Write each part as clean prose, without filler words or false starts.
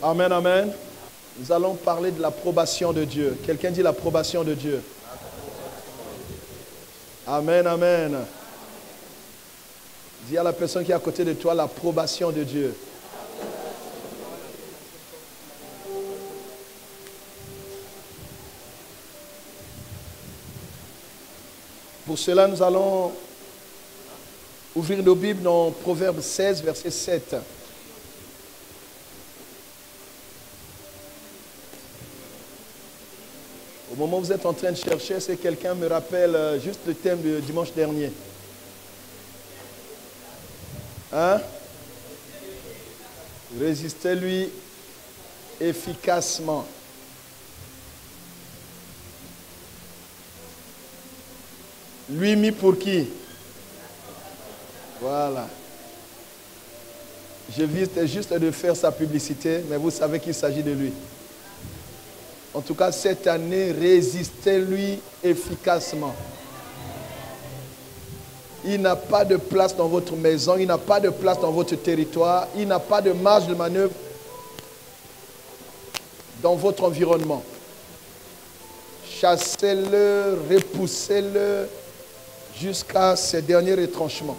Amen, amen. Nous allons parler de l'approbation de Dieu. Quelqu'un dit l'approbation de Dieu. Amen, amen. Dis à la personne qui est à côté de toi l'approbation de Dieu. Pour cela, nous allons ouvrir nos Bibles dans Proverbe 16, verset 7. Au moment où vous êtes en train de chercher, c'est quelqu'un me rappelle juste le thème du dimanche dernier. Hein? Résistez-lui efficacement. Lui mis pour qui? Voilà. Je vise juste de faire sa publicité, mais vous savez qu'il s'agit de lui. En tout cas, cette année, résistez-lui efficacement. Il n'a pas de place dans votre maison, il n'a pas de place dans votre territoire, il n'a pas de marge de manœuvre dans votre environnement. Chassez-le, repoussez-le jusqu'à ses derniers retranchements.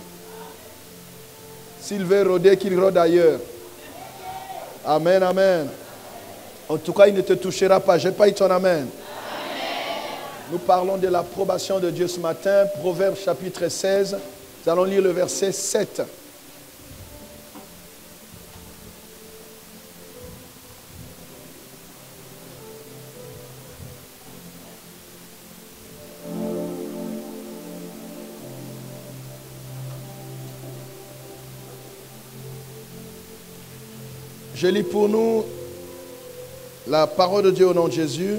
S'il veut rôder, qu'il rôde ailleurs. Amen, amen. En tout cas, il ne te touchera pas. Je n'ai pas eu ton amen. Amen. Nous parlons de l'approbation de Dieu ce matin. Proverbe chapitre 16. Nous allons lire le verset 7. Je lis pour nous la parole de Dieu au nom de Jésus.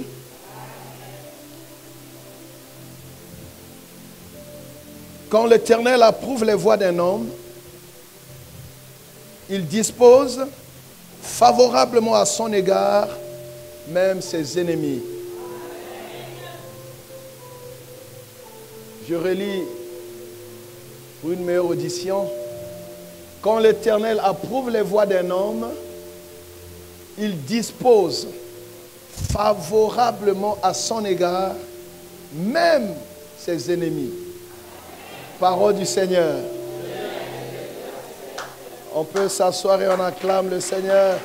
Quand l'Éternel approuve les voies d'un homme, il dispose favorablement à son égard même ses ennemis. Je relis pour une meilleure audition. Quand l'Éternel approuve les voies d'un homme, il dispose favorablement à son égard même ses ennemis. Parole du Seigneur. On peut s'asseoir et on acclame le Seigneur.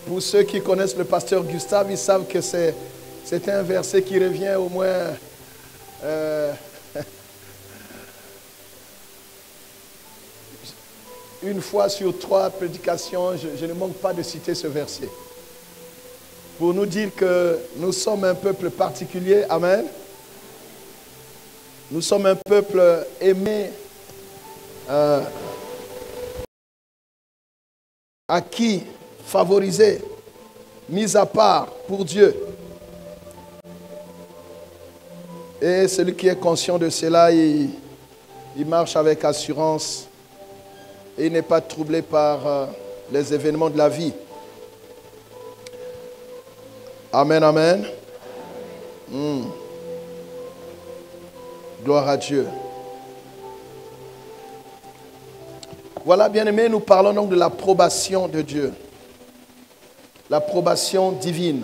Pour ceux qui connaissent le pasteur Gustave, ils savent que c'est un verset qui revient au moins une fois sur 3 prédications. Je ne manque pas de citer ce verset pour nous dire que nous sommes un peuple particulier. Amen. Nous sommes un peuple aimé, acquis, favorisé, mis à part pour Dieu. Et celui qui est conscient de cela, il marche avec assurance et il n'est pas troublé par les événements de la vie. Amen, amen. Gloire à Dieu. Voilà, bien-aimés, nous parlons donc de l'approbation de Dieu. L'approbation divine.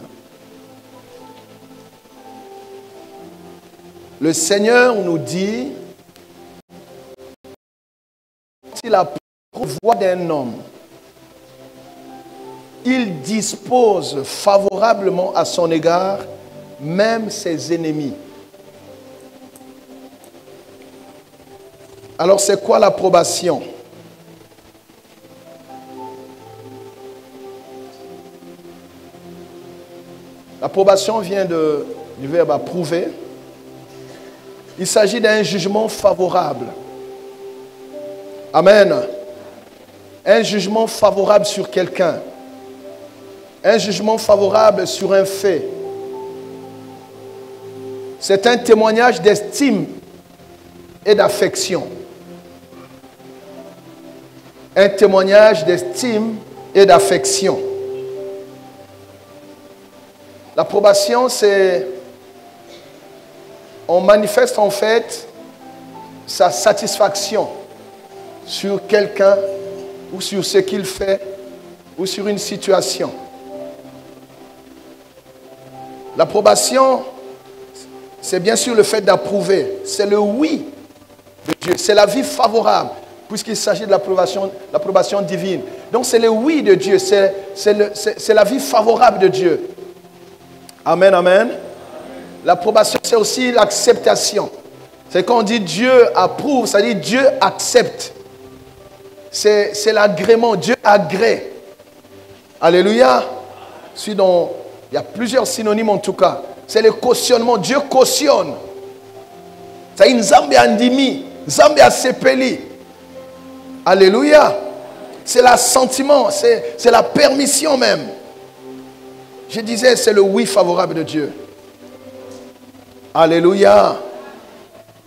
Le Seigneur nous dit, s'il approuve la voie d'un homme, il dispose favorablement à son égard même ses ennemis. Alors c'est quoi l'approbation? L'approbation vient du verbe approuver. Il s'agit d'un jugement favorable. Amen. Un jugement favorable sur quelqu'un. Un jugement favorable sur un fait. C'est un témoignage d'estime et d'affection. Un témoignage d'estime et d'affection. L'approbation, c'est on manifeste en fait sa satisfaction sur quelqu'un ou sur ce qu'il fait ou sur une situation. L'approbation, c'est bien sûr le fait d'approuver. C'est le oui de Dieu. C'est la vie favorable, puisqu'il s'agit de l'approbation divine. Donc c'est le oui de Dieu. C'est la vie favorable de Dieu. Amen, amen. L'approbation, c'est aussi l'acceptation. C'est quand on dit Dieu approuve, ça dit Dieu accepte. C'est l'agrément. Dieu agrée. Alléluia. Il y a plusieurs synonymes en tout cas. C'est le cautionnement. Dieu cautionne. Ça dit Nzambe andimi, Nzambe asepeli. Alléluia. C'est l'assentiment, c'est la permission même. Je disais, c'est le oui favorable de Dieu. Alléluia.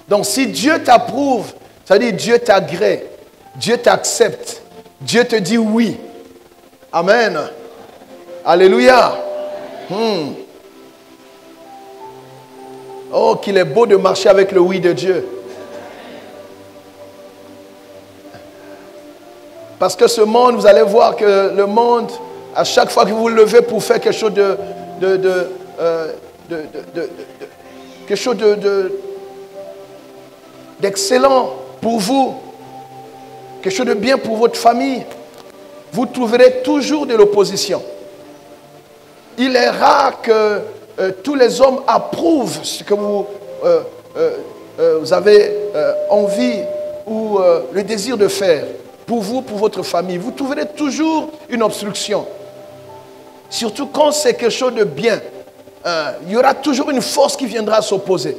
Donc si Dieu t'approuve, ça veut dire Dieu t'agrée, Dieu t'accepte, Dieu te dit oui. Amen. Alléluia. Oh, qu'il est beau de marcher avec le oui de Dieu. Parce que ce monde, vous allez voir que le monde, à chaque fois que vous vous levez pour faire quelque chose d'excellent pour vous, quelque chose de bien pour votre famille, vous trouverez toujours de l'opposition. Il est rare que tous les hommes approuvent ce que vous avez envie ou le désir de faire pour vous, pour votre famille. Vous trouverez toujours une obstruction. Surtout quand c'est quelque chose de bien. Il y aura toujours une force qui viendra s'opposer.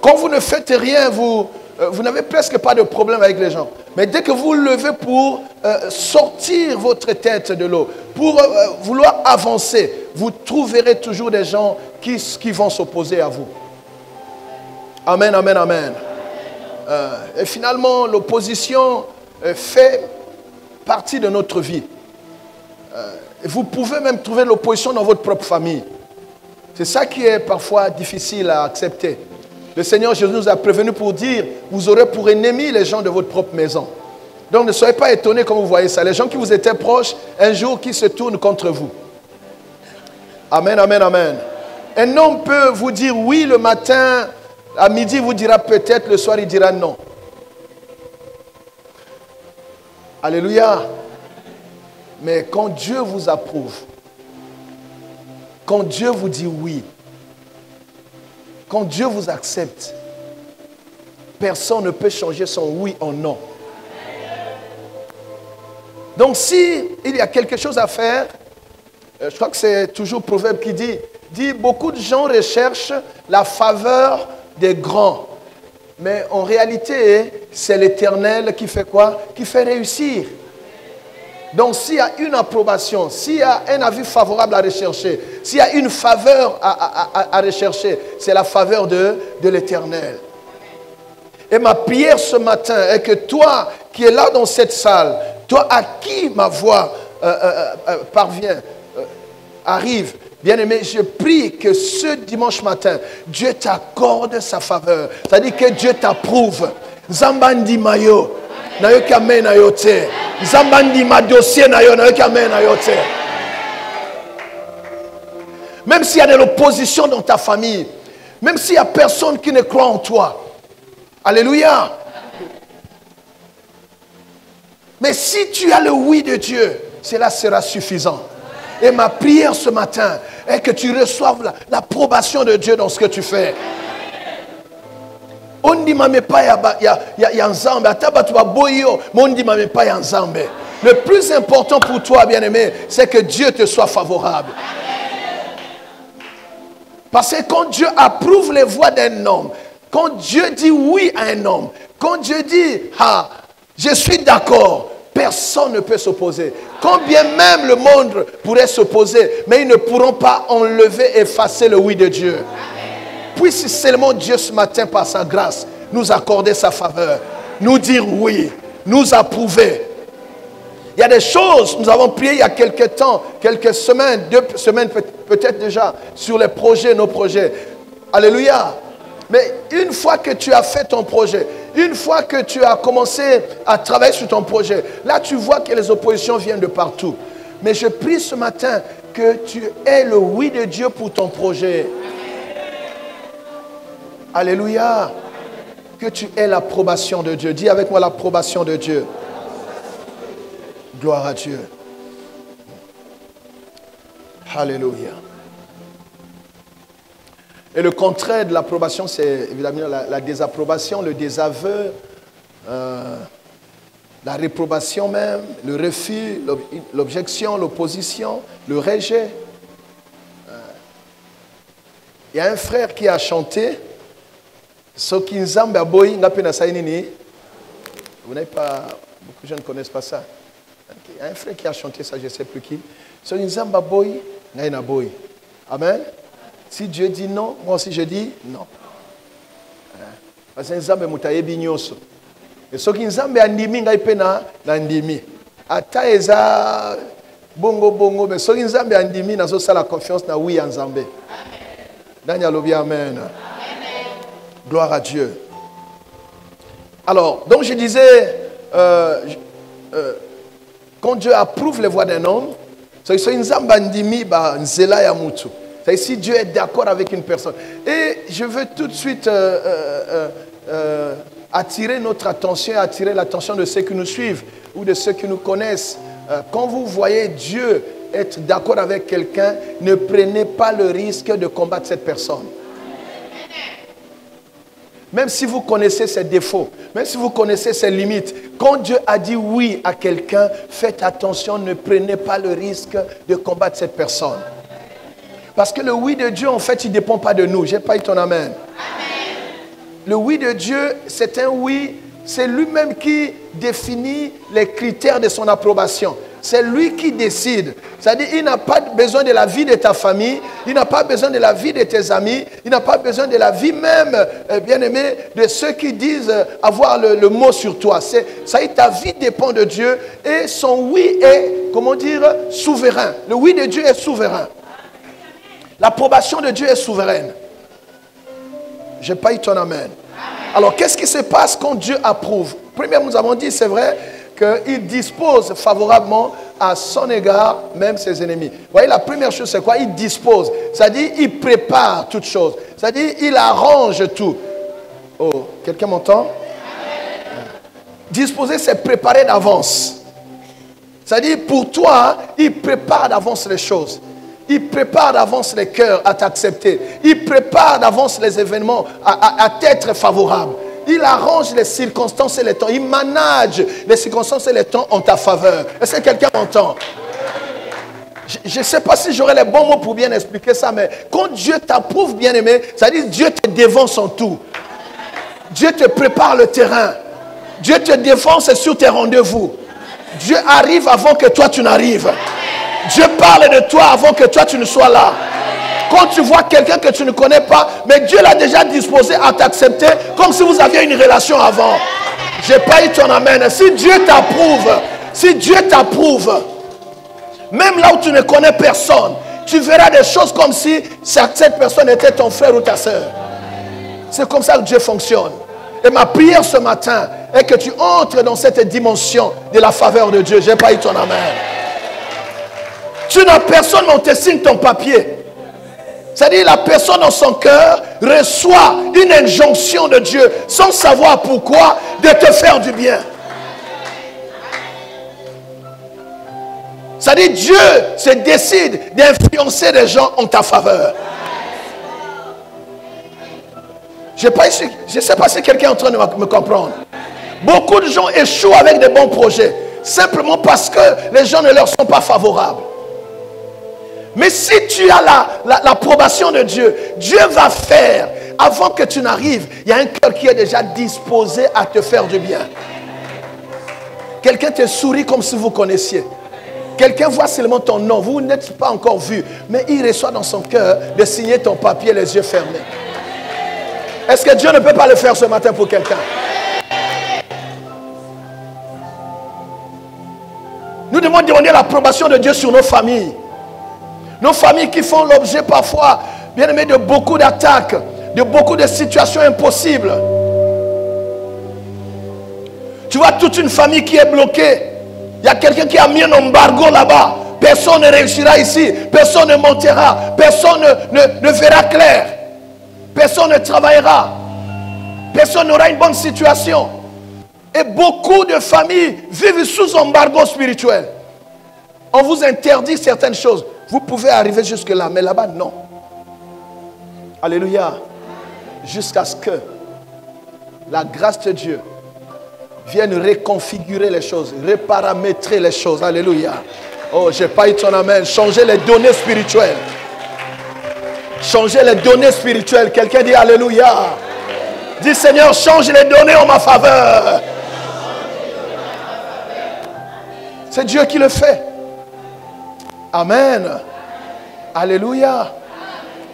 Quand vous ne faites rien, vous n'avez presque pas de problème avec les gens. Mais dès que vous vous levez pour sortir votre tête de l'eau, pour vouloir avancer, vous trouverez toujours des gens qui vont s'opposer à vous. Amen, amen, amen. Et finalement, l'opposition fait partie de notre vie. Vous pouvez même trouver l'opposition dans votre propre famille. C'est ça qui est parfois difficile à accepter. Le Seigneur Jésus nous a prévenus pour dire, vous aurez pour ennemis les gens de votre propre maison. Donc ne soyez pas étonnés quand vous voyez ça. Les gens qui vous étaient proches, un jour qui se tournent contre vous. Amen, amen, amen. Un homme peut vous dire oui le matin, à midi il vous dira peut-être, le soir il dira non. Alléluia. Mais quand Dieu vous approuve, quand Dieu vous dit oui, quand Dieu vous accepte, personne ne peut changer son oui en non. Donc si il y a quelque chose à faire, je crois que c'est toujours Proverbe qui dit beaucoup de gens recherchent la faveur des grands. Mais en réalité, c'est l'Éternel qui fait quoi? Qui fait réussir. Donc s'il y a une approbation, s'il y a un avis favorable à rechercher, s'il y a une faveur à rechercher, c'est la faveur de l'Éternel. Et ma prière ce matin est que toi qui es là dans cette salle, toi à qui ma voix parvient, arrive, bien-aimé, je prie que ce dimanche matin, Dieu t'accorde sa faveur. C'est-à-dire que Dieu t'approuve. Zambandi mayo. Nayoki amen ayote. Zambandi ma dossier nayo nayoki amen ayote. Même s'il y a de l'opposition dans ta famille, même s'il n'y a personne qui ne croit en toi. Alléluia. Mais si tu as le oui de Dieu, cela sera suffisant. Et ma prière ce matin est que tu reçoives l'approbation de Dieu dans ce que tu fais. On dit mame pas ya nzambe atabatu baboyo mais on dit mame pas ya nzambe. Le plus important pour toi, bien-aimé, c'est que Dieu te soit favorable. Parce que quand Dieu approuve les voies d'un homme, quand Dieu dit oui à un homme, quand Dieu dit je suis d'accord, personne ne peut s'opposer. Quand bien même le monde pourrait s'opposer, mais ils ne pourront pas enlever, effacer le oui de Dieu. Puisse seulement Dieu ce matin, par sa grâce, nous accorder sa faveur, nous dire oui, nous approuver. Il y a des choses, nous avons prié il y a quelques temps, quelques semaines, 2 semaines peut-être déjà, sur les projets, nos projets. Alléluia. Mais une fois que tu as fait ton projet, une fois que tu as commencé à travailler sur ton projet, là tu vois que les oppositions viennent de partout. Mais je prie ce matin que tu aies le oui de Dieu pour ton projet. Alléluia. Que tu aies l'approbation de Dieu. Dis avec moi l'approbation de Dieu. Gloire à Dieu. Alléluia. Et le contraire de l'approbation, c'est évidemment la désapprobation, le désaveu, la réprobation même, le refus, l'objection, l'opposition, le rejet. Il y a un frère qui a chanté. Soki nzambe aboyi ngape na sainini. Vous n'avez pas, beaucoup de gens ne connaissent pas ça. Il y a un frère qui a chanté ça, je ne sais plus qui. Soki nzambe aboyi ngai na boyi. Amen. Si Dieu dit non, moi aussi je dis non. Parce que nzambe mutayebi nyoso. Et soki nzambe andimi ngai pe na ndimi. Ata eza bongo mais soki nzambe andimi nazo sala confiance na oui nzambe. Daniel lobi amen. Gloire à Dieu. Alors, donc je disais, quand Dieu approuve les voies d'un homme, c'est si Dieu est d'accord avec une personne. Et je veux tout de suite attirer notre attention, attirer l'attention de ceux qui nous suivent ou de ceux qui nous connaissent. Quand vous voyez Dieu être d'accord avec quelqu'un, ne prenez pas le risque de combattre cette personne. Même si vous connaissez ses défauts, même si vous connaissez ses limites, quand Dieu a dit oui à quelqu'un, faites attention, ne prenez pas le risque de combattre cette personne. Parce que le oui de Dieu, en fait, il ne dépend pas de nous. Je n'ai pas eu ton amen. Amen. Le oui de Dieu, c'est un oui, c'est lui-même qui définit les critères de son approbation. C'est lui qui décide. C'est-à-dire, il n'a pas besoin de la vie de ta famille, il n'a pas besoin de la vie de tes amis, il n'a pas besoin de la vie même, bien-aimé, de ceux qui disent avoir le mot sur toi. Ça y est, ta vie dépend de Dieu et son oui est, comment dire, souverain. Le oui de Dieu est souverain. L'approbation de Dieu est souveraine. Je n'ai pas eu ton amen. Alors, qu'est-ce qui se passe quand Dieu approuve? Premièrement, nous avons dit, c'est vrai, qu'il dispose favorablement à son égard, même ses ennemis. Vous voyez, la première chose, c'est quoi? Il dispose. C'est-à-dire, il prépare toutes choses. C'est-à-dire, il arrange tout. Oh, quelqu'un m'entend? Disposer, c'est préparer d'avance. C'est-à-dire, pour toi, il prépare d'avance les choses. Il prépare d'avance les cœurs à t'accepter. Il prépare d'avance les événements à t'être favorable. Il arrange les circonstances et les temps. Il manage les circonstances et les temps en ta faveur. Est-ce que quelqu'un m'entend? Je ne sais pas si j'aurai les bons mots pour bien expliquer ça, mais quand Dieu t'approuve, bien-aimé, ça dit Dieu te dévance en tout. Dieu te prépare le terrain. Dieu te défonce sur tes rendez-vous. Dieu arrive avant que toi tu n'arrives. Dieu parle de toi avant que toi tu ne sois là. Quand tu vois quelqu'un que tu ne connais pas, mais Dieu l'a déjà disposé à t'accepter comme si vous aviez une relation avant. Je n'ai pas eu ton amen. Si Dieu t'approuve, même là où tu ne connais personne, tu verras des choses comme si cette personne était ton frère ou ta soeur. C'est comme ça que Dieu fonctionne. Et ma prière ce matin est que tu entres dans cette dimension de la faveur de Dieu. Je n'ai pas eu ton amen. Tu n'as personne, mais on te signe ton papier. C'est-à-dire la personne dans son cœur reçoit une injonction de Dieu sans savoir pourquoi de te faire du bien. C'est-à-dire Dieu se décide d'influencer les gens en ta faveur. Je ne sais pas si quelqu'un est en train de me comprendre. Beaucoup de gens échouent avec des bons projets simplement parce que les gens ne leur sont pas favorables. Mais si tu as l'approbation de Dieu, Dieu va faire, avant que tu n'arrives, il y a un cœur qui est déjà disposé à te faire du bien. Quelqu'un te sourit comme si vous connaissiez. Quelqu'un voit seulement ton nom, vous n'êtes pas encore vu, mais il reçoit dans son cœur de signer ton papier les yeux fermés. Est-ce que Dieu ne peut pas le faire ce matin pour quelqu'un? Nous devons demander l'approbation de Dieu sur nos familles. Nos familles qui font l'objet parfois, bien aimé, de beaucoup d'attaques. de beaucoup de situations impossibles. Tu vois toute une famille qui est bloquée. Il y a quelqu'un qui a mis un embargo là-bas. Personne ne réussira ici. Personne ne montera. Personne ne verra clair. Personne ne travaillera. Personne n'aura une bonne situation. Et beaucoup de familles vivent sous embargo spirituel. On vous interdit certaines choses. Vous pouvez arriver jusque-là, mais là-bas, non. Alléluia. Jusqu'à ce que la grâce de Dieu vienne reconfigurer les choses, reparamétrer les choses. Alléluia. Oh, j'ai pas eu ton amen. Changer les données spirituelles. Changer les données spirituelles. Quelqu'un dit Alléluia. Dis Seigneur, change les données en ma faveur. C'est Dieu qui le fait. Amen. Alléluia.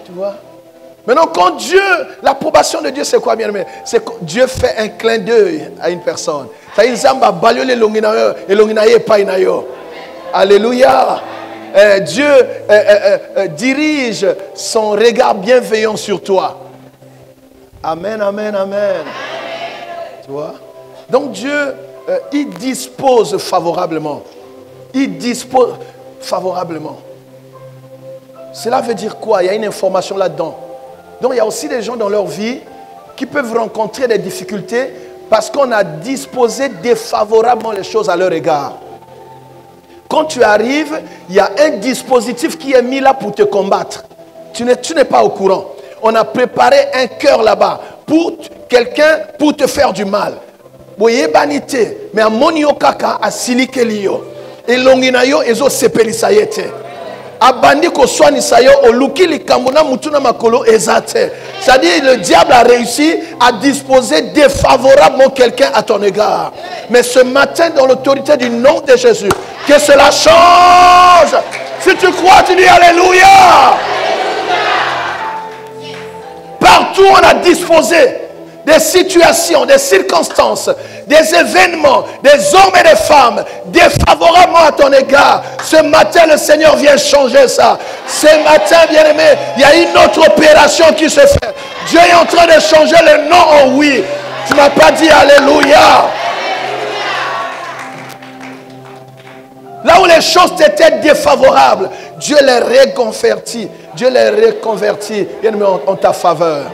Tu vois? Maintenant, quand Dieu, l'approbation de Dieu, c'est quoi, bien aimé? C'est que Dieu fait un clin d'œil à une personne. Alléluia. Dieu dirige son regard bienveillant sur toi. Amen, amen, amen. Tu vois? Donc Dieu, il dispose favorablement. Il dispose favorablement. Cela veut dire quoi? Il y a une information là-dedans. Donc il y a aussi des gens dans leur vie qui peuvent rencontrer des difficultés parce qu'on a disposé défavorablement les choses à leur égard. Quand tu arrives, il y a un dispositif qui est mis là pour te combattre. Tu n'es pas au courant. On a préparé un cœur là-bas pour quelqu'un pour te faire du mal. Mais à monio kaka à silikelio et longinayo ezo sepelisayete. Abandi ko swani sayo oluki likamuna mutuna makolo ezate. C'est-à-dire le diable a réussi à disposer défavorablement quelqu'un à ton égard. Mais ce matin, dans l'autorité du nom de Jésus, que cela change. Si tu crois, tu dis Alléluia. Partout on a disposé des situations, des circonstances, des événements, des hommes et des femmes défavorablement à ton égard. Ce matin, le Seigneur vient changer ça. Ce matin, bien-aimé, il y a une autre opération qui se fait. Dieu est en train de changer le non en oui. Tu n'as pas dit Alléluia. Là où les choses étaient défavorables, Dieu les reconvertit. Dieu les reconvertit en ta faveur.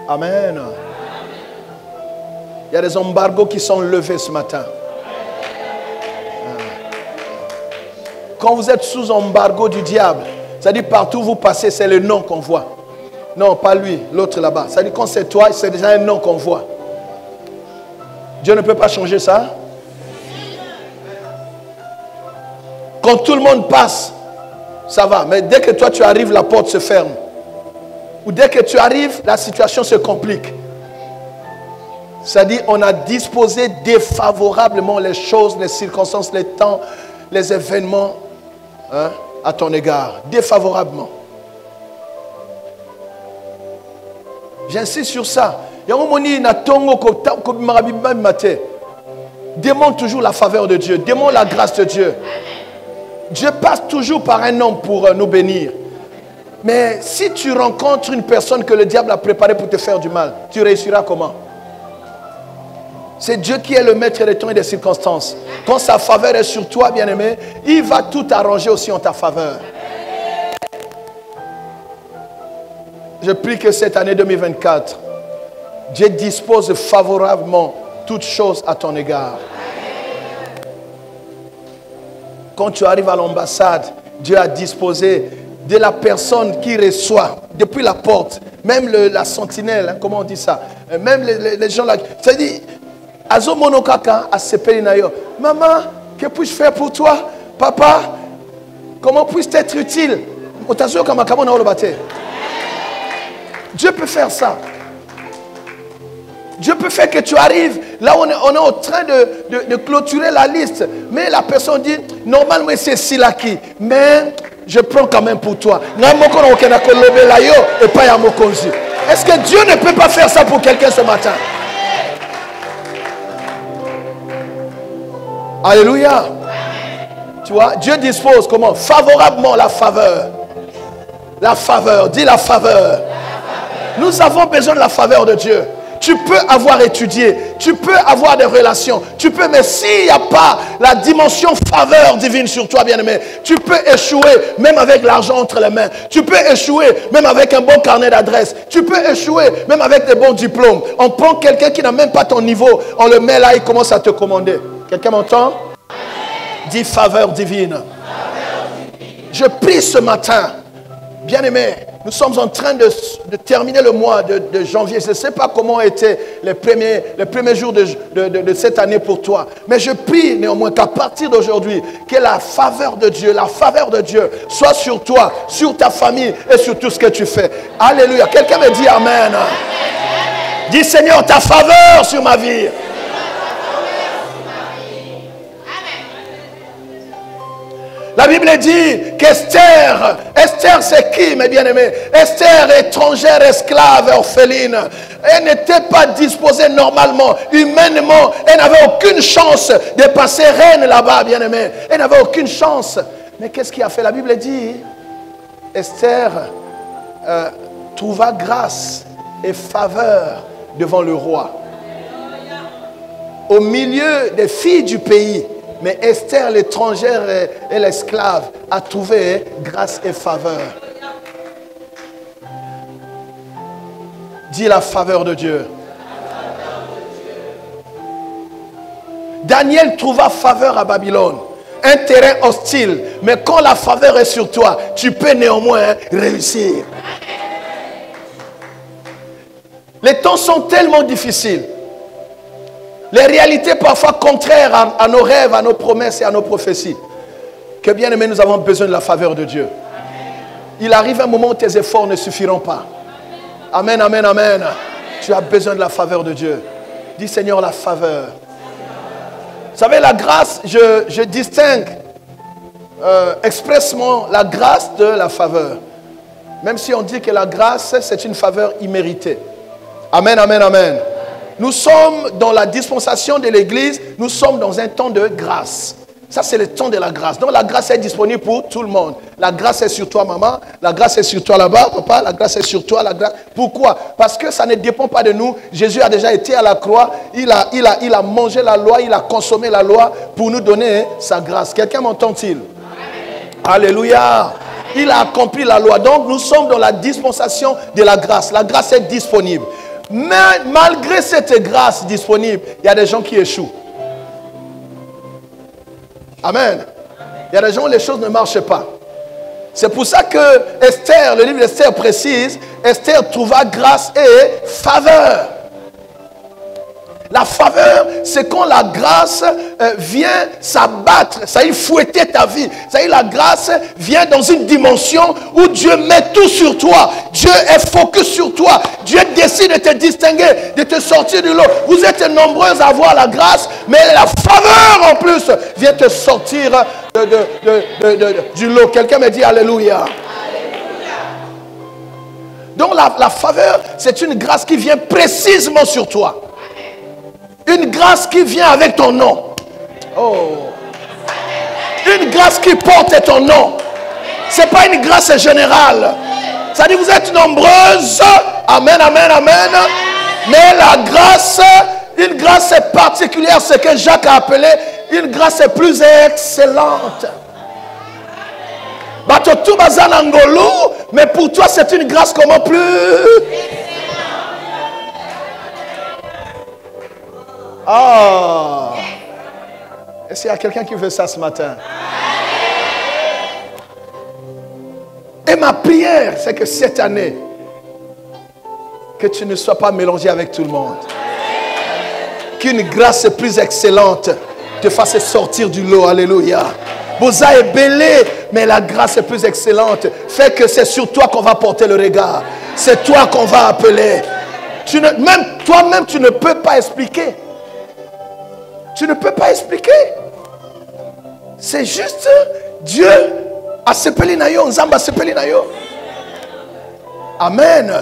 Amen. Il y a des embargos qui sont levés ce matin. Quand vous êtes sous embargo du diable, c'est-à-dire partout où vous passez, c'est le nom qu'on voit. Non, pas lui, l'autre là-bas. C'est-à-dire quand c'est toi, c'est déjà un nom qu'on voit. Dieu ne peut pas changer ça. Quand tout le monde passe, ça va. Mais dès que toi tu arrives, la porte se ferme. Ou dès que tu arrives, la situation se complique. C'est-à-dire on a disposé défavorablement les choses, les circonstances, les temps, les événements à ton égard. Défavorablement. J'insiste sur ça. Demande toujours la faveur de Dieu. Demande la grâce de Dieu. Dieu passe toujours par un homme pour nous bénir. Mais si tu rencontres une personne que le diable a préparée pour te faire du mal, tu réussiras comment? C'est Dieu qui est le maître des temps et des circonstances. Quand sa faveur est sur toi, bien-aimé, il va tout arranger aussi en ta faveur. Je prie que cette année 2024, Dieu dispose favorablement toutes choses à ton égard. Quand tu arrives à l'ambassade, Dieu a disposé de la personne qui reçoit depuis la porte, même la sentinelle, comment on dit ça, même les gens là, c'est-à-dire, Azo monokaka a sepelinayo. Maman, que puis-je faire pour toi? Papa, comment puis-je être utile? Dieu peut faire ça. Dieu peut faire que tu arrives, là on est en train de clôturer la liste. Mais la personne dit, normalement c'est Silaki, mais je prends quand même pour toi. Est-ce que Dieu ne peut pas faire ça pour quelqu'un ce matin? Alléluia. Tu vois, Dieu dispose comment? Favorablement la faveur. La faveur, dis la faveur. Nous avons besoin de la faveur de Dieu. Tu peux avoir étudié, tu peux avoir des relations, tu peux, mais s'il n'y a pas la dimension faveur divine sur toi, bien-aimé, tu peux échouer même avec l'argent entre les mains. Tu peux échouer même avec un bon carnet d'adresse. Tu peux échouer même avec des bons diplômes. On prend quelqu'un qui n'a même pas ton niveau, on le met là, il commence à te commander. Quelqu'un m'entend? Dis faveur divine. Je prie ce matin, bien-aimé, nous sommes en train de terminer le mois de janvier. Je ne sais pas comment étaient les premiers jours de cette année pour toi. Mais je prie néanmoins qu'à partir d'aujourd'hui, que la faveur de Dieu soit sur toi, sur ta famille et sur tout ce que tu fais. Alléluia. Quelqu'un me dit Amen. Dis Seigneur, ta faveur sur ma vie. La Bible dit qu'Esther, c'est qui, mes bien-aimés? Esther, étrangère, esclave, orpheline. Elle n'était pas disposée normalement, humainement. Elle n'avait aucune chance de passer reine là-bas, bien-aimés. Elle n'avait aucune chance. Mais qu'est-ce qu'il a fait? La Bible dit, Esther trouva grâce et faveur devant le roi. Au milieu des filles du pays. Mais Esther, l'étrangère et l'esclave, a trouvé grâce et faveur. Dis la faveur de Dieu. Daniel trouva faveur à Babylone. Un terrain hostile. Mais quand la faveur est sur toi, tu peux néanmoins réussir. Les temps sont tellement difficiles. Les réalités parfois contraires à nos rêves, à nos promesses et à nos prophéties. Que bien aimé, nous avons besoin de la faveur de Dieu. Il arrive un moment où tes efforts ne suffiront pas. Amen, amen, amen. Tu as besoin de la faveur de Dieu. Dis Seigneur, la faveur. Vous savez, la grâce, je distingue expressement la grâce de la faveur. Même si on dit que la grâce, c'est une faveur imméritée. Amen, amen, amen. Nous sommes dans la dispensation de l'Église, nous sommes dans un temps de grâce. Ça, c'est le temps de la grâce. Donc, la grâce est disponible pour tout le monde. La grâce est sur toi, maman. La grâce est sur toi là-bas, papa. La grâce est sur toi. La grâce... Pourquoi? Parce que ça ne dépend pas de nous. Jésus a déjà été à la croix. Il a mangé la loi. Il a consommé la loi pour nous donner sa grâce. Quelqu'un m'entend-il? Alléluia. Il a accompli la loi. Donc, nous sommes dans la dispensation de la grâce. La grâce est disponible. Mais malgré cette grâce disponible, il y a des gens qui échouent. Amen. Il y a des gens où les choses ne marchent pas. C'est pour ça que Esther, le livre d'Esther précise, Esther trouva grâce et faveur. La faveur, c'est quand la grâce vient s'abattre, ça y est, fouetter ta vie. Ça y est, la grâce vient dans une dimension où Dieu met tout sur toi. Dieu est focus sur toi. Dieu décide de te distinguer, de te sortir du lot. Vous êtes nombreux à avoir la grâce, mais la faveur en plus vient te sortir du lot. Quelqu'un me dit Alléluia. Donc la faveur, c'est une grâce qui vient précisément sur toi. Une grâce qui vient avec ton nom. Oh. Une grâce qui porte ton nom. Ce n'est pas une grâce générale. Ça dit vous êtes nombreuses. Amen, amen, amen. Mais la grâce, une grâce particulière, c'est que Jacques a appelé une grâce plus excellente. Mais pour toi, c'est une grâce comment plus... Ah! Est-ce qu'il y a quelqu'un qui veut ça ce matin? Et ma prière, c'est que cette année, que tu ne sois pas mélangé avec tout le monde. Qu'une grâce plus excellente te fasse sortir du lot. Alléluia. Boza est belé, mais la grâce plus excellente fait que c'est sur toi qu'on va porter le regard. C'est toi qu'on va appeler. Même toi-même, tu ne peux pas expliquer. Tu ne peux pas expliquer. C'est juste Dieu a sepeli na yo, Nzamba a sepeli na yo. Amen.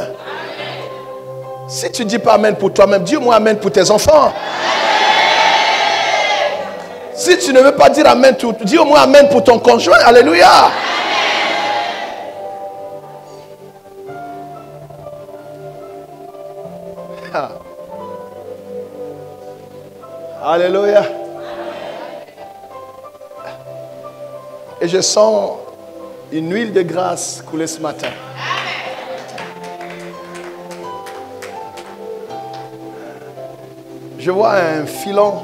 Si tu ne dis pas Amen pour toi-même, dis-moi Amen pour tes enfants. Si tu ne veux pas dire Amen, dis au moins Amen pour ton conjoint. Alléluia. Alléluia. Et je sens une huile de grâce couler ce matin. Je vois un filon.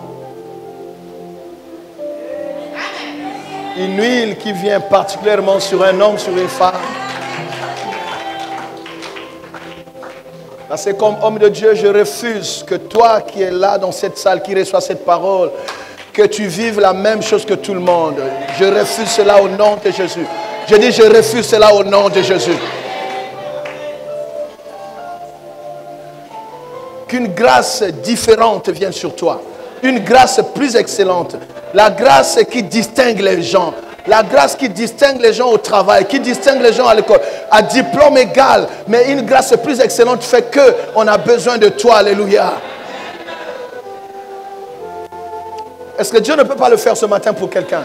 Une huile qui vient particulièrement sur un homme, sur une femme. Parce que comme homme de Dieu, je refuse que toi qui es là dans cette salle, qui reçois cette parole, que tu vives la même chose que tout le monde. Je refuse cela au nom de Jésus. Je dis, je refuse cela au nom de Jésus. Qu'une grâce différente vienne sur toi. Une grâce plus excellente. La grâce qui distingue les gens. La grâce qui distingue les gens au travail, qui distingue les gens à l'école, à diplôme égal, mais une grâce plus excellente fait qu'on a besoin de toi. Alléluia. Est-ce que Dieu ne peut pas le faire ce matin pour quelqu'un?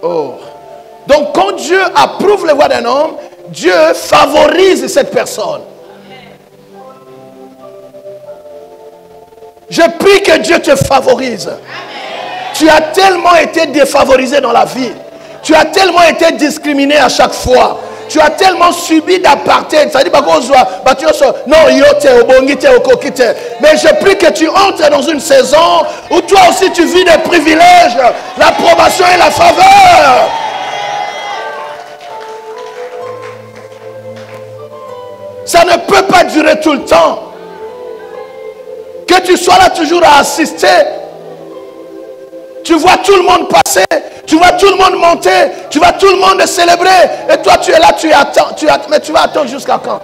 Oh. Donc quand Dieu approuve les voies d'un homme, Dieu favorise cette personne. Je prie que Dieu te favorise. Tu as tellement été défavorisé dans la vie. Tu as tellement été discriminé à chaque fois. Tu as tellement subi d'apartheid. Ça dit pas qu'on soit. Non, mais je prie que tu entres dans une saison où toi aussi tu vis des privilèges, l'approbation et la faveur. Ça ne peut pas durer tout le temps. Que tu sois là toujours à assister. Tu vois tout le monde passer, tu vois tout le monde monter, tu vois tout le monde célébrer. Et toi tu es là, tu attends, mais tu vas attendre jusqu'à quand?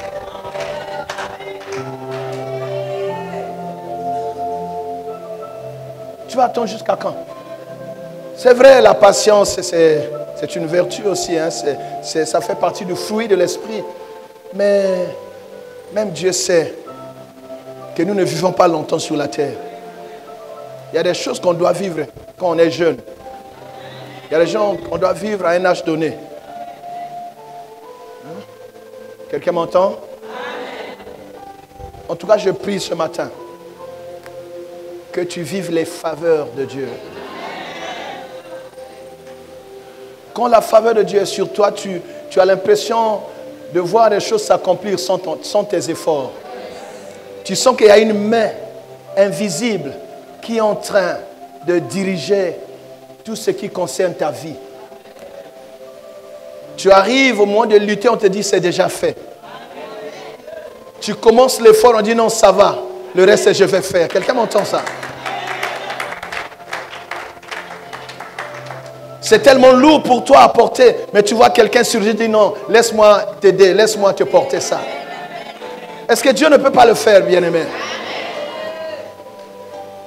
Tu vas attendre jusqu'à quand? C'est vrai, la patience, c'est une vertu aussi. Hein, ça fait partie du fruit de l'esprit. Mais même Dieu sait que nous ne vivons pas longtemps sur la terre. Il y a des choses qu'on doit vivre quand on est jeune. Il y a des gens qu'on doit vivre à un âge donné. Hein? Quelqu'un m'entend? En tout cas, je prie ce matin que tu vives les faveurs de Dieu. Quand la faveur de Dieu est sur toi, tu as l'impression de voir les choses s'accomplir sans tes efforts. Tu sens qu'il y a une main invisible qui est en train de diriger tout ce qui concerne ta vie. Tu arrives au moment de lutter, on te dit c'est déjà fait. Tu commences l'effort, on dit non, ça va. Le reste, je vais faire. Quelqu'un m'entend ça? C'est tellement lourd pour toi à porter, mais tu vois quelqu'un surgir et dit non, laisse-moi t'aider, laisse-moi te porter ça. Est-ce que Dieu ne peut pas le faire, bien-aimé?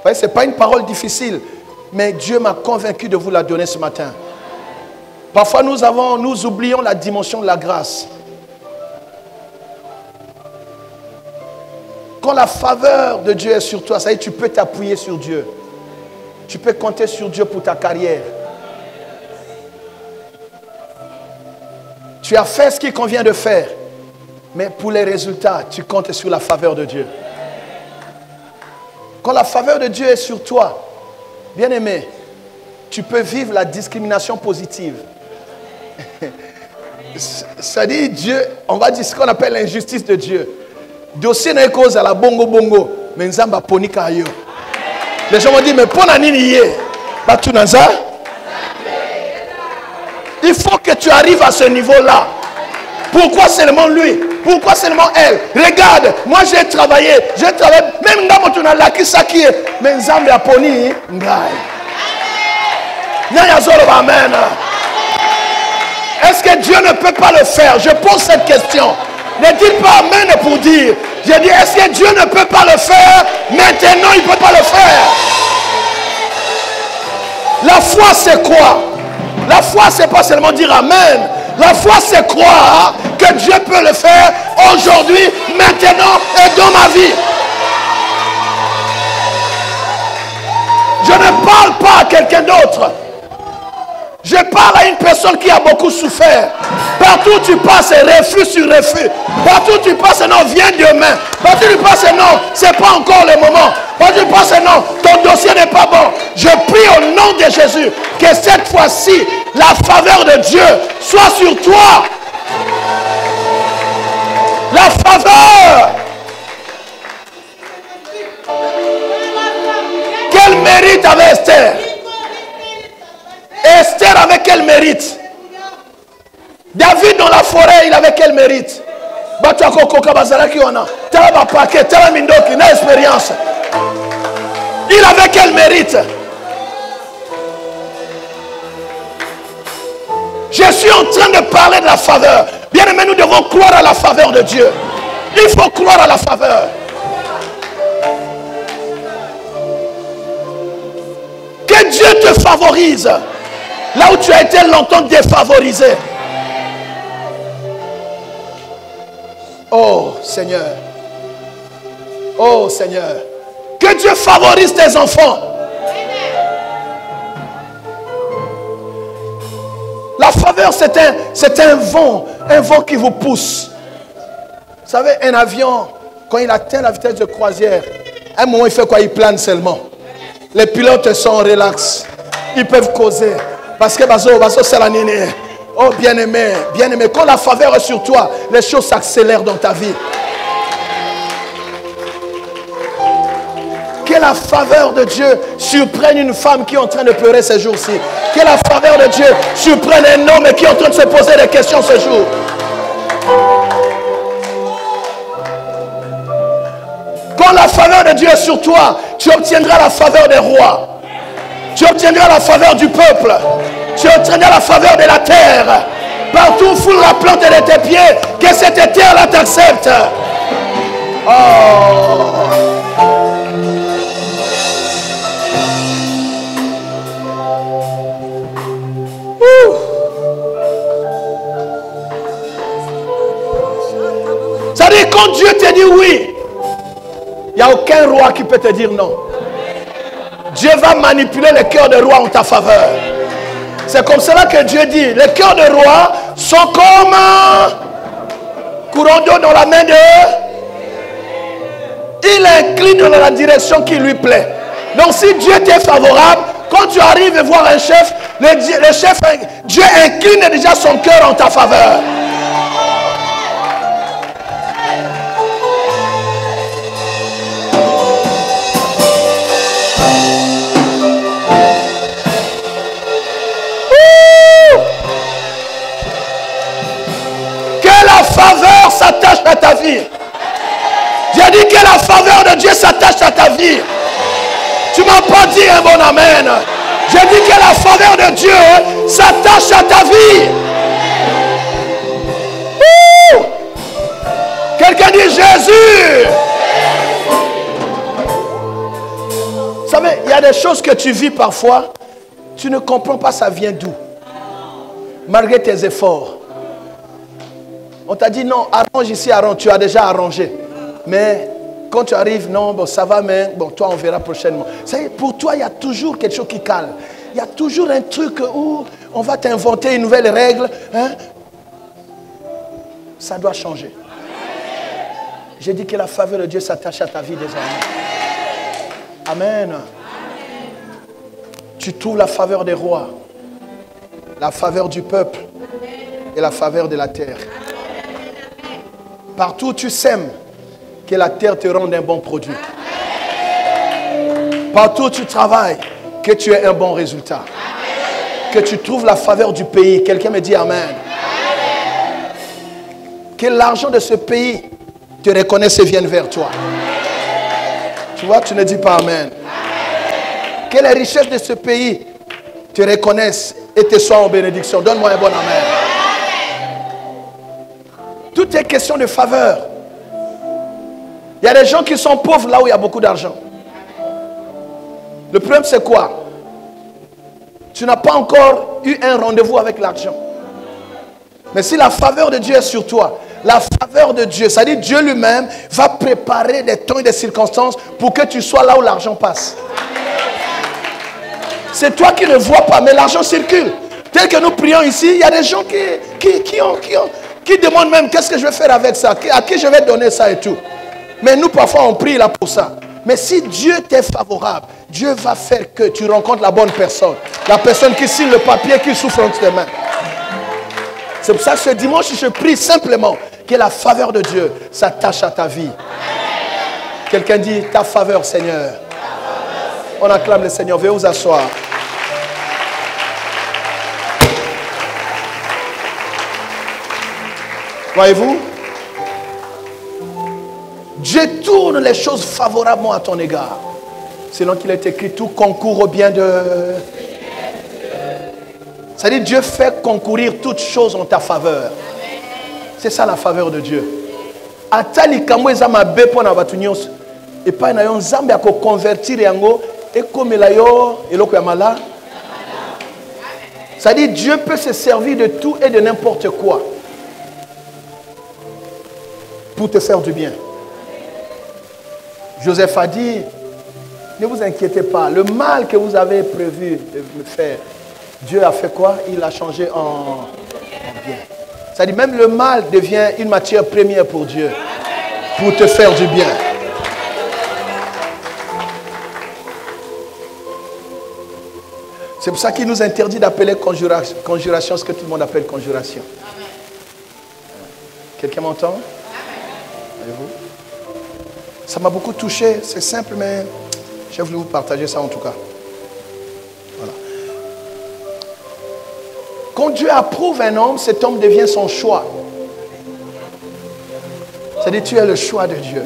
Ce n'est pas une parole difficile, mais Dieu m'a convaincu de vous la donner ce matin. Parfois, nous oublions la dimension de la grâce. Quand la faveur de Dieu est sur toi, ça y est, tu peux t'appuyer sur Dieu. Tu peux compter sur Dieu pour ta carrière. Tu as fait ce qu'il convient de faire, mais pour les résultats, tu comptes sur la faveur de Dieu. Quand la faveur de Dieu est sur toi, bien-aimé, tu peux vivre la discrimination positive. Ça dit Dieu, on va dire ce qu'on appelle l'injustice de Dieu. Dossier n'est cause à la bongo bongo, mais nzamba ponika yo. Les gens vont dire mais pona nini yé, batunaza. Il faut que tu arrives à ce niveau-là. Pourquoi seulement lui? Pourquoi seulement elle? Regarde, moi j'ai travaillé, même dans mon tournal, mais Nzambe a poni, ngai. Amen. Est-ce que Dieu ne peut pas le faire? Je pose cette question. Ne dites pas amen pour dire. Je dis, est-ce que Dieu ne peut pas le faire? Maintenant, il ne peut pas le faire. La foi, c'est quoi? La foi, c'est pas seulement dire amen. La foi, c'est croire que Dieu peut le faire aujourd'hui, maintenant et dans ma vie. Je ne parle pas à quelqu'un d'autre. Je parle à une personne qui a beaucoup souffert. Partout où tu passes, refus sur refus. Partout où tu passes, non, viens demain. Partout où tu passes, non, c'est pas encore le moment. Partout où tu passes, non, ton dossier n'est pas bon. Je prie au nom de Jésus que cette fois-ci, la faveur de Dieu soit sur toi. La faveur. Quel mérite avait Esther? Esther avait quel mérite? David dans la forêt, il avait quel mérite? Il avait quel mérite? Je suis en train de parler de la faveur. Bien aimé, nous devons croire à la faveur de Dieu. Il faut croire à la faveur. Que Dieu te favorise là où tu as été longtemps défavorisé. Oh Seigneur. Oh Seigneur. Que Dieu favorise tes enfants. La faveur, c'est un vent qui vous pousse. Vous savez, un avion, quand il atteint la vitesse de croisière, à un moment, il fait quoi? Il plane seulement. Les pilotes sont relax. Ils peuvent causer. Parce que bazo c'est la nini. Oh bien-aimé, bien-aimé. Quand la faveur est sur toi, les choses s'accélèrent dans ta vie. Que la faveur de Dieu surprenne une femme qui est en train de pleurer ces jours-ci. Que la faveur de Dieu surprenne un homme qui est en train de se poser des questions ce jour. Quand la faveur de Dieu est sur toi, tu obtiendras la faveur des rois. Tu obtiendras la faveur du peuple. Tu obtiendras la faveur de la terre. Partout où foule la plante de tes pieds, que cette terre-là t'accepte. Oh. Ça dit, quand Dieu te dit oui, il n'y a aucun roi qui peut te dire non. Dieu va manipuler le cœur des rois en ta faveur. C'est comme cela que Dieu dit, les cœurs des rois sont comme un courant d'eau dans la main de... Il incline dans la direction qui lui plaît. Donc si Dieu t'est favorable, quand tu arrives et voir un chef, le chef, Dieu incline déjà son cœur en ta faveur. Faveur s'attache à ta vie. J'ai dit que la faveur de Dieu s'attache à ta vie. Tu m'as pas dit un bon amen. J'ai dit que la faveur de Dieu s'attache à ta vie. Quelqu'un dit Jésus. Vous savez, il y a des choses que tu vis parfois, tu ne comprends pas ça vient d'où. Malgré tes efforts. On t'a dit non, arrange ici, arrange. Tu as déjà arrangé. Mais quand tu arrives, non, bon, ça va, mais bon, toi, on verra prochainement. Ça y est, pour toi, il y a toujours quelque chose qui cale. Il y a toujours un truc où on va t'inventer une nouvelle règle. Hein? Ça doit changer. J'ai dit que la faveur de Dieu s'attache à ta vie désormais. Amen. Tu trouves la faveur des rois, la faveur du peuple et la faveur de la terre. Partout où tu sèmes, que la terre te rende un bon produit. Partout où tu travailles, que tu aies un bon résultat. Que tu trouves la faveur du pays. Quelqu'un me dit Amen. Que l'argent de ce pays te reconnaisse et vienne vers toi. Tu vois, tu ne dis pas Amen. Que les richesses de ce pays te reconnaissent et te soient en bénédiction. Donne-moi un bon Amen. Tout est question de faveur. Il y a des gens qui sont pauvres là où il y a beaucoup d'argent. Le problème c'est quoi? Tu n'as pas encore eu un rendez-vous avec l'argent. Mais si la faveur de Dieu est sur toi, la faveur de Dieu, c'est-à-dire Dieu lui-même va préparer des temps et des circonstances pour que tu sois là où l'argent passe. C'est toi qui ne vois pas, mais l'argent circule. Tel que nous prions ici, il y a des gens qui demandent même qu'est-ce que je vais faire avec ça, à qui je vais donner ça et tout. Mais nous, parfois, on prie là pour ça. Mais si Dieu t'est favorable, Dieu va faire que tu rencontres la bonne personne. La personne qui signe le papier, qui souffre entre tes mains. C'est pour ça que ce dimanche, je prie simplement que la faveur de Dieu s'attache à ta vie. Quelqu'un dit, ta faveur, Seigneur. On acclame le Seigneur. Veuillez vous asseoir. Voyez-vous, Dieu tourne les choses favorablement à ton égard. Selon qu'il est écrit, tout concourt au bien de... C'est-à-dire, Dieu fait concourir toutes choses en ta faveur. C'est ça la faveur de Dieu. Atali kamo ezama bepo na batu nyonso. Et pas na yon zambe ako convertir yango et comme la yo eloko ya mala. C'est-à-dire, Dieu peut se servir de tout et de n'importe quoi pour te faire du bien. Joseph a dit, ne vous inquiétez pas, le mal que vous avez prévu de me faire, Dieu a fait quoi? Il l'a changé en bien. C'est-à-dire même le mal devient une matière première pour Dieu, pour te faire du bien. C'est pour ça qu'il nous interdit d'appeler conjuration ce que tout le monde appelle conjuration. Quelqu'un m'entend? Ça m'a beaucoup touché, c'est simple, mais j'ai voulu vous partager ça en tout cas. Voilà. Quand Dieu approuve un homme, cet homme devient son choix. C'est-à-dire, tu es le choix de Dieu.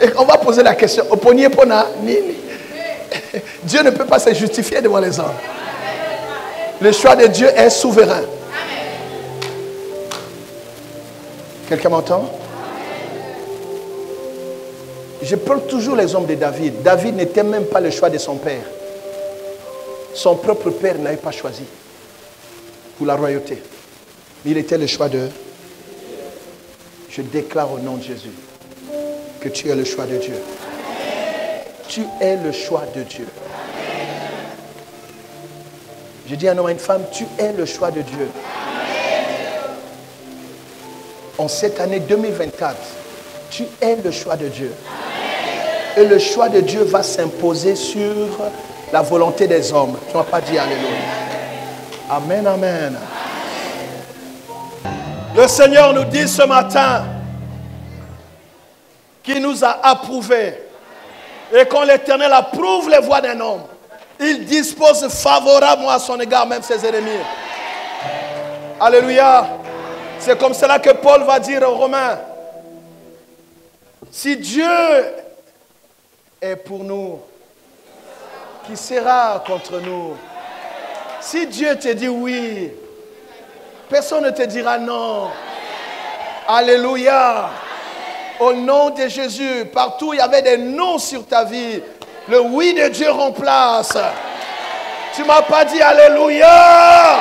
Et on va poser la question. Dieu ne peut pas se justifier devant les hommes. Le choix de Dieu est souverain. Quelqu'un m'entend? Je prends toujours l'exemple de David. David n'était même pas le choix de son père. Son propre père n'avait pas choisi pour la royauté. Mais il était le choix de... Je déclare au nom de Jésus que tu es le choix de Dieu. Tu es le choix de Dieu. Je dis à un homme et une femme, tu es le choix de Dieu. En cette année 2024, tu es le choix de Dieu. Et le choix de Dieu va s'imposer sur la volonté des hommes. Tu n'as pas dit Alléluia. Amen, amen. Le Seigneur nous dit ce matin qu'il nous a approuvés. Et quand l'Éternel approuve les voies d'un homme, il dispose favorablement à son égard même ses ennemis. Alléluia. C'est comme cela que Paul va dire aux Romains. Si Dieu est pour nous, qui sera contre nous? Si Dieu te dit oui, personne ne te dira non. Alléluia. Au nom de Jésus, partout il y avait des noms sur ta vie, le oui de Dieu remplace. Tu ne m'as pas dit Alléluia.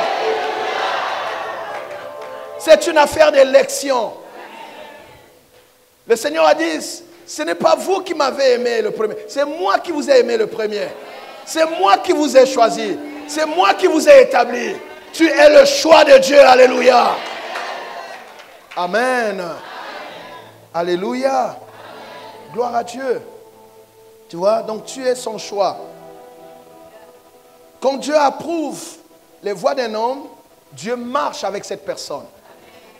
C'est une affaire d'élection. Le Seigneur a dit, ce n'est pas vous qui m'avez aimé le premier, c'est moi qui vous ai aimé le premier. C'est moi qui vous ai choisi. C'est moi qui vous ai établi. Tu es le choix de Dieu. Alléluia. Amen. Alléluia. Gloire à Dieu. Tu vois, donc tu es son choix. Quand Dieu approuve les voies d'un homme, Dieu marche avec cette personne.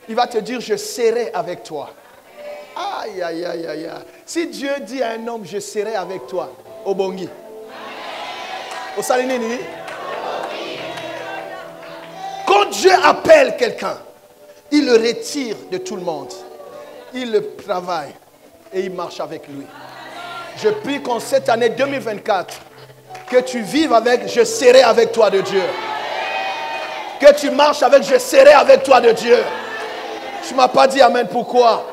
Il va te dire, je serai avec toi. Aïe, aïe, aïe, aïe. Si Dieu dit à un homme, je serai avec toi, Obongi. Au Salinini. Quand Dieu appelle quelqu'un, il le retire de tout le monde. Il le travaille et il marche avec lui. Je prie qu'en cette année 2024, que tu vives avec, je serai avec toi de Dieu. Que tu marches avec, je serai avec toi de Dieu. Tu ne m'as pas dit amen, pourquoi?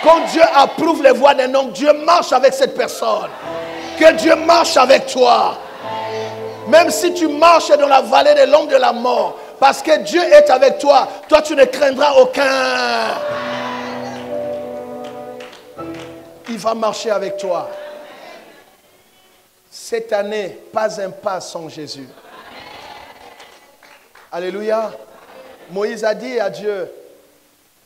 Quand Dieu approuve les voies d'un homme, Dieu marche avec cette personne. Que Dieu marche avec toi. Même si tu marches dans la vallée de l'ombre de la mort, parce que Dieu est avec toi, toi tu ne craindras aucun. Il va marcher avec toi. Cette année, pas un pas sans Jésus. Alléluia. Moïse a dit à Dieu,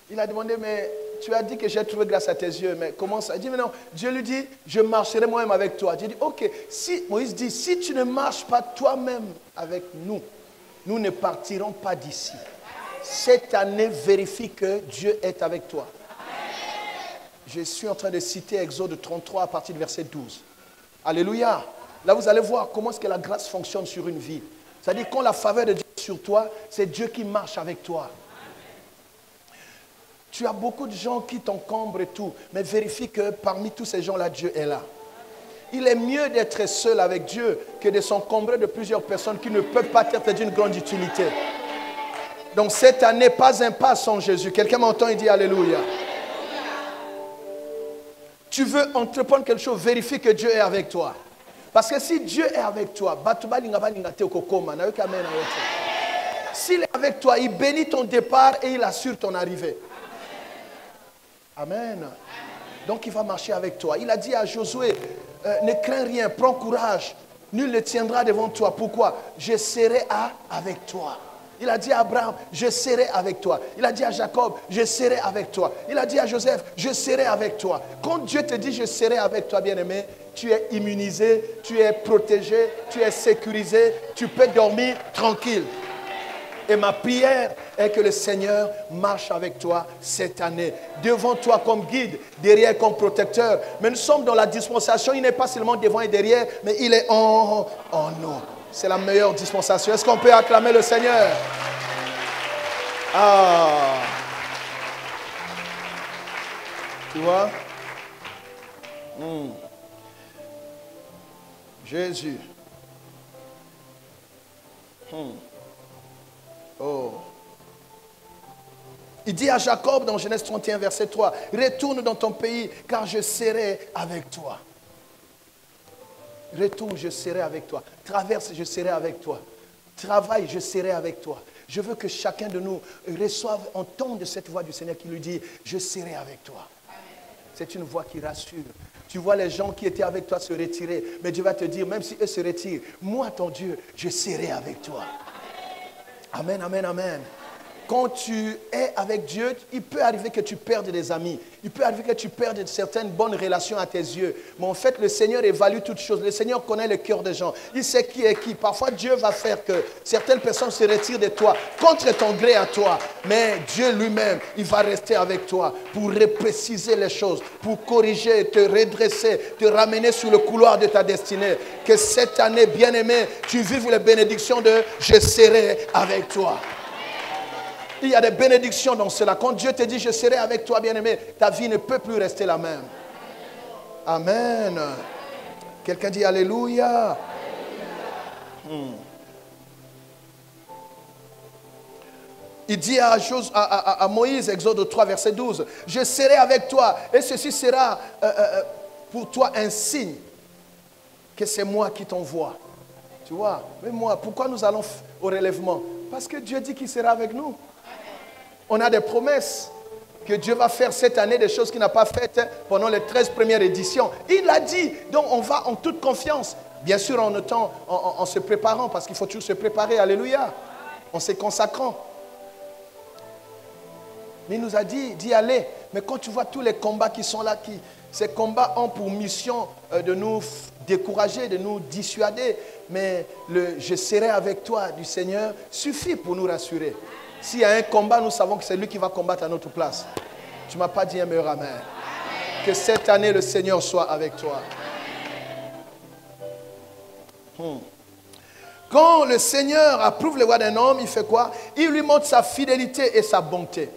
il a demandé, mais tu as dit que j'ai trouvé grâce à tes yeux, mais comment ça? Il dit, mais non, Dieu lui dit, je marcherai moi-même avec toi. Dieu dit, ok, Moïse dit, si tu ne marches pas toi-même avec nous, nous ne partirons pas d'ici. Cette année, vérifie que Dieu est avec toi. Je suis en train de citer Exode 33 à partir du verset 12. Alléluia. Là, vous allez voir comment est-ce que la grâce fonctionne sur une vie. C'est-à-dire, quand la faveur de Dieu est sur toi, c'est Dieu qui marche avec toi. Tu as beaucoup de gens qui t'encombrent et tout, mais vérifie que parmi tous ces gens-là, Dieu est là. Il est mieux d'être seul avec Dieu que de s'encombrer de plusieurs personnes qui ne peuvent pas être d'une grande utilité. Donc cette année, pas un pas sans Jésus. Quelqu'un m'entend et dit Alléluia. Tu veux entreprendre quelque chose, vérifie que Dieu est avec toi. Parce que si Dieu est avec toi, s'il est avec toi, il bénit ton départ et il assure ton arrivée. Amen. Donc il va marcher avec toi. Il a dit à Josué, ne crains rien, prends courage. Nul ne tiendra devant toi. Pourquoi? Je serai avec toi. Il a dit à Abraham, je serai avec toi. Il a dit à Jacob, je serai avec toi. Il a dit à Joseph, je serai avec toi. Quand Dieu te dit, je serai avec toi, bien-aimé, tu es immunisé, tu es protégé, tu es sécurisé, tu peux dormir tranquille. Et ma prière est que le Seigneur marche avec toi cette année. Devant toi comme guide, derrière comme protecteur. Mais nous sommes dans la dispensation, il n'est pas seulement devant et derrière, mais il est en nous. C'est la meilleure dispensation. Est-ce qu'on peut acclamer le Seigneur? Ah. Tu vois? Jésus. Oh. Il dit à Jacob dans Genèse 31, verset 3, retourne dans ton pays, car je serai avec toi. Retourne, je serai avec toi. Traverse, je serai avec toi. Travaille, je serai avec toi. Je veux que chacun de nous reçoive, entende cette voix du Seigneur qui lui dit, je serai avec toi. C'est une voix qui rassure. Tu vois les gens qui étaient avec toi se retirer, mais Dieu va te dire, même si eux se retirent, moi ton Dieu, je serai avec toi. Amen, amen, amen. Quand tu es avec Dieu, il peut arriver que tu perdes des amis. Il peut arriver que tu perdes certaines bonnes relations à tes yeux. Mais en fait, le Seigneur évalue toutes choses. Le Seigneur connaît le cœur des gens. Il sait qui est qui. Parfois, Dieu va faire que certaines personnes se retirent de toi contre ton gré à toi. Mais Dieu lui-même, il va rester avec toi pour repréciser les choses, pour corriger, te redresser, te ramener sur le couloir de ta destinée. Que cette année, bien-aimé, tu vives les bénédictions de « Je serai avec toi ». Il y a des bénédictions dans cela. Quand Dieu te dit, je serai avec toi, bien-aimé, ta vie ne peut plus rester la même. Amen. Quelqu'un dit Alléluia. Il dit à Moïse, Exode 3, verset 12, je serai avec toi et ceci sera pour toi un signe que c'est moi qui t'envoie. Tu vois, mais moi, pourquoi nous allons au relèvement? Parce que Dieu dit qu'il sera avec nous. On a des promesses que Dieu va faire cette année, des choses qu'il n'a pas faites pendant les 13 premières éditions. Il l'a dit, donc on va en toute confiance. Bien sûr en se préparant, parce qu'il faut toujours se préparer, alléluia, en se consacrant. Mais il nous a dit d'y aller. Mais quand tu vois tous les combats qui sont là, ces combats ont pour mission de nous décourager, de nous dissuader. Mais le « je serai avec toi » du Seigneur suffit pour nous rassurer. S'il y a un combat, nous savons que c'est lui qui va combattre à notre place. Tu ne m'as pas dit un meilleur amen. Que cette année, le Seigneur soit avec toi. Quand le Seigneur approuve les voies d'un homme, il fait quoi? Il lui montre sa fidélité et sa bonté.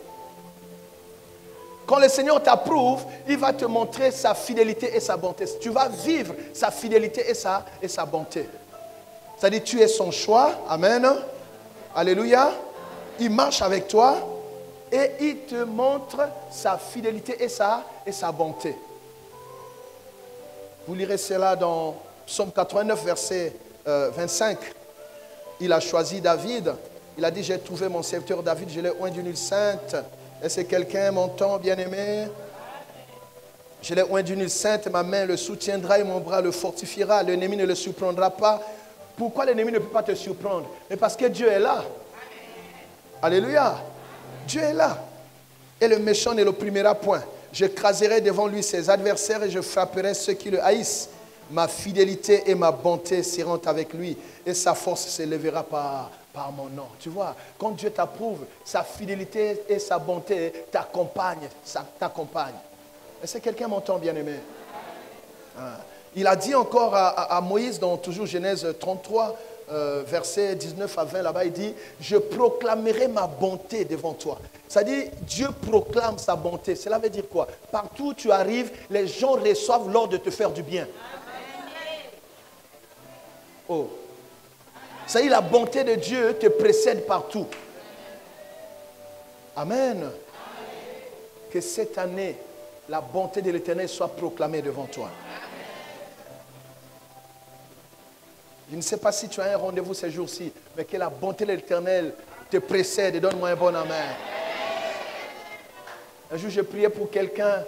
Quand le Seigneur t'approuve, il va te montrer sa fidélité et sa bonté. Tu vas vivre sa fidélité et sa bonté. C'est-à-dire, tu es son choix. Amen. Alléluia. Il marche avec toi et il te montre sa fidélité et sa bonté. Vous lirez cela dans Psaume 89, verset 25. Il a choisi David. Il a dit, j'ai trouvé mon serviteur David, je l'ai oint d'une huile sainte. Est-ce que quelqu'un m'entend, bien-aimé? Je l'ai oint d'une huile sainte, ma main le soutiendra et mon bras le fortifiera. L'ennemi ne le surprendra pas. Pourquoi l'ennemi ne peut pas te surprendre? Mais parce que Dieu est là. Alléluia. Dieu est là. Et le méchant ne l'opprimera point. J'écraserai devant lui ses adversaires et je frapperai ceux qui le haïssent. Ma fidélité et ma bonté seront avec lui et sa force s'élèvera par mon nom. Tu vois, quand Dieu t'approuve, sa fidélité et sa bonté t'accompagnent. Est-ce que quelqu'un m'entend, bien-aimé? Il a dit encore à Moïse, dans toujours Genèse 33, versets 19 à 20, là-bas, il dit, je proclamerai ma bonté devant toi. C'est-à-dire, Dieu proclame sa bonté. Cela veut dire quoi? Partout où tu arrives, les gens reçoivent l'ordre de te faire du bien. Oh. C'est-à-dire, la bonté de Dieu te précède partout. Amen. Que cette année, la bonté de l'Éternel soit proclamée devant toi. Je ne sais pas si tu as un rendez-vous ces jours-ci, mais que la bonté de l'Éternel te précède et donne-moi un bon amen. Un jour, je priais pour quelqu'un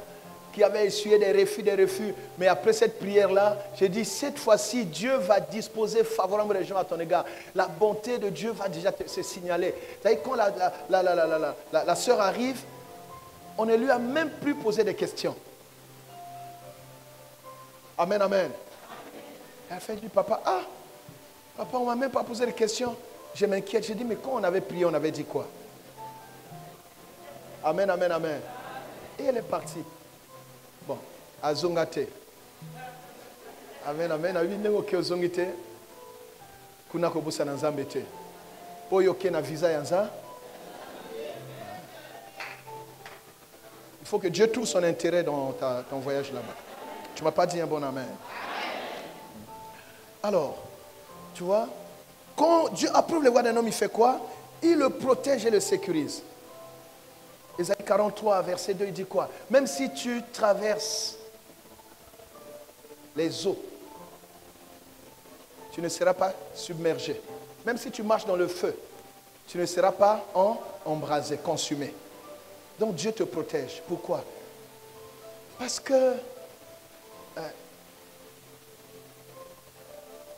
qui avait essuyé des refus, mais après cette prière-là, j'ai dit, cette fois-ci, Dieu va disposer favorablement les gens à ton égard. La bonté de Dieu va déjà se signaler. C'est-à-dire, quand la sœur arrive, on ne lui a même plus posé de questions. Amen, amen. Elle a fait du papa, papa, on ne m'a même pas posé de questions. Je m'inquiète. J'ai dit, mais quand on avait prié, on avait dit quoi? Amen, amen, amen. Et elle est partie. Bon, à Zongate. Amen, amen. A eu une autre Zongate. Kuna kobusa na Zambete. Poyoke na visa yanza. Il faut que Dieu trouve son intérêt dans ton voyage là-bas. Tu ne m'as pas dit un bon amen. Alors, tu vois, quand Dieu approuve le voies d'un homme, il fait quoi? Il le protège et le sécurise. Ésaïe 43, verset 2, il dit quoi? Même si tu traverses les eaux, tu ne seras pas submergé. Même si tu marches dans le feu, tu ne seras pas embrasé, consumé. Donc Dieu te protège. Pourquoi? Parce que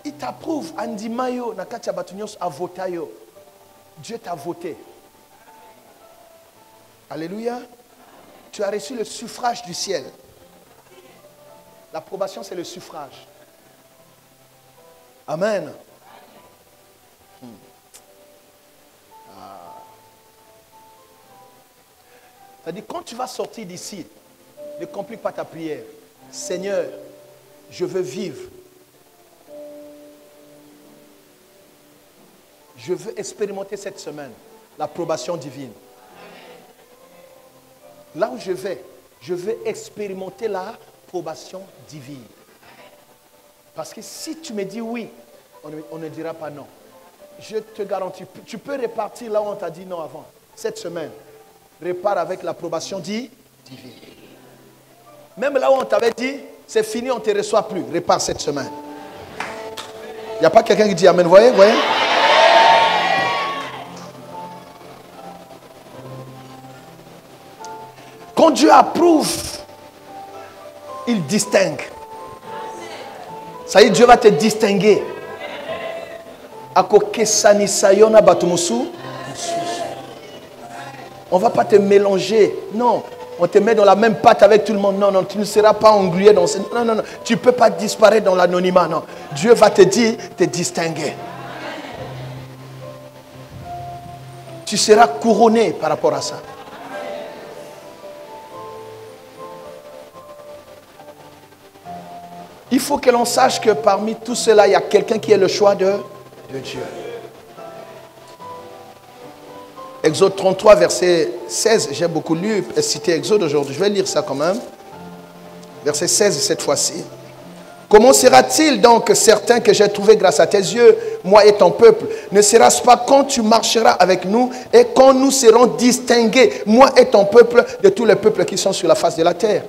il t'approuve. Andimayo, Nakatia Batunios a voté. Dieu t'a voté. Alléluia. Tu as reçu le suffrage du ciel. L'approbation, c'est le suffrage. Amen. C'est-à-dire, quand tu vas sortir d'ici, ne complique pas ta prière. Seigneur, je veux vivre. Je veux expérimenter cette semaine l'approbation divine. Là où je vais expérimenter l'approbation divine. Parce que si tu me dis oui, on ne dira pas non. Je te garantis, tu peux repartir là où on t'a dit non avant. Cette semaine, repars avec l'approbation divine. Même là où on t'avait dit, c'est fini, on ne te reçoit plus. Repars cette semaine. Il n'y a pas quelqu'un qui dit amen, voyez? Quand Dieu approuve, il distingue. Ça y est, Dieu va te distinguer. On ne va pas te mélanger. Non, on te met dans la même pâte avec tout le monde. Non, non, tu ne seras pas englué dans ce... Non, non, non. Tu ne peux pas disparaître dans l'anonymat. Non. Dieu va te dire, te distinguer. Tu seras couronné par rapport à ça. Il faut que l'on sache que parmi tout cela, il y a quelqu'un qui est le choix de Dieu. Exode 33, verset 16. J'ai beaucoup lu et cité Exode aujourd'hui. Je vais lire ça quand même. Verset 16 cette fois-ci. Comment sera-t-il donc certain que j'ai trouvé grâce à tes yeux, moi et ton peuple? Ne sera-ce pas quand tu marcheras avec nous et quand nous serons distingués, moi et ton peuple, de tous les peuples qui sont sur la face de la terre?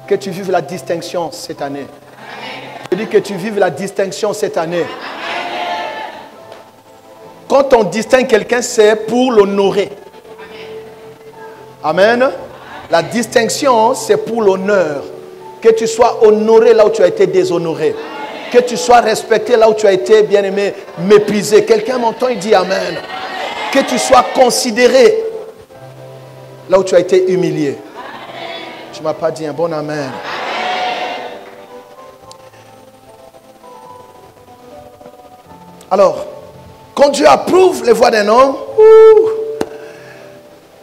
Que tu vives la distinction cette année. Je dis que tu vives la distinction cette année. Quand on distingue quelqu'un, c'est pour l'honorer. Amen. La distinction, c'est pour l'honneur. Que tu sois honoré là où tu as été déshonoré. Que tu sois respecté là où tu as été bien aimé, méprisé. Quelqu'un m'entend, il dit amen. Que tu sois considéré là où tu as été humilié. Tu ne m'as pas dit un bon amen. Alors, quand Dieu approuve les voies d'un homme,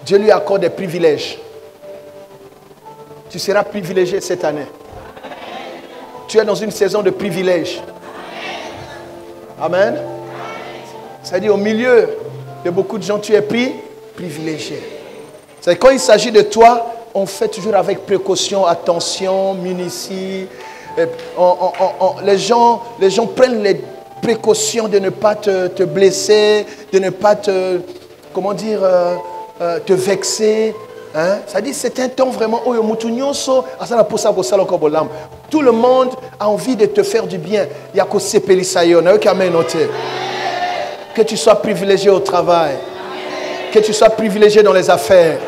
Dieu lui accorde des privilèges. Tu seras privilégié cette année. Tu es dans une saison de privilèges. Amen. C'est-à-dire au milieu de beaucoup de gens, tu es privilégié. C'est-à-dire quand il s'agit de toi, on fait toujours avec précaution, attention, munitie. Les gens prennent les précautions de ne pas te blesser, de ne pas te vexer. Hein? C'est-à-dire c'est un temps vraiment où tout le monde a envie de te faire du bien. Il y a que ces pélissaïons. Que tu sois privilégié au travail. Que tu sois privilégié dans les affaires.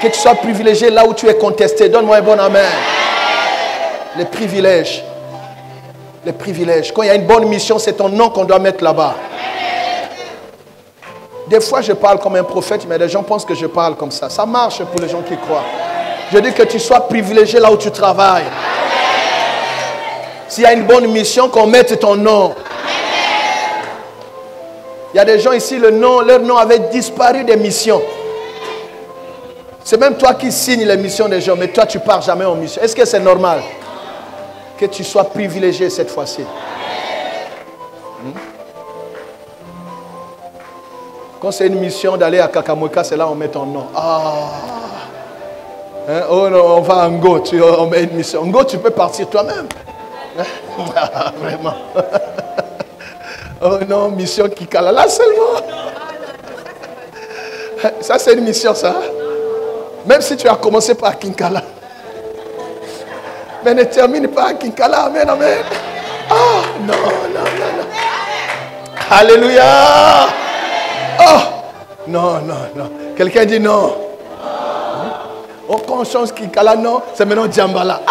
Que tu sois privilégié là où tu es contesté. Donne-moi un bon amen. Les privilèges. Les privilèges. Quand il y a une bonne mission, c'est ton nom qu'on doit mettre là-bas. Des fois, je parle comme un prophète, mais les gens pensent que je parle comme ça. Ça marche pour les gens qui croient. Je dis que tu sois privilégié là où tu travailles. S'il y a une bonne mission, qu'on mette ton nom. Il y a des gens ici, leur nom avait disparu des missions. C'est même toi qui signes les missions des gens, mais toi, tu ne pars jamais en mission. Est-ce que c'est normal que tu sois privilégié cette fois-ci? Quand c'est une mission d'aller à Kakamweka, c'est là où on met ton nom. Oh non, on va à Ngo, on met une mission. Ngo, tu peux partir toi-même. Vraiment. Oh non, mission Kikala, là seulement. Ça, c'est une mission, ça. Même si tu as commencé par Kinkala. Mais ne termine pas à Kinkala. Amen, amen. Non. Alléluia. Non. Quelqu'un dit non. Oh, quand on change Kinkala, non, c'est maintenant Djambala.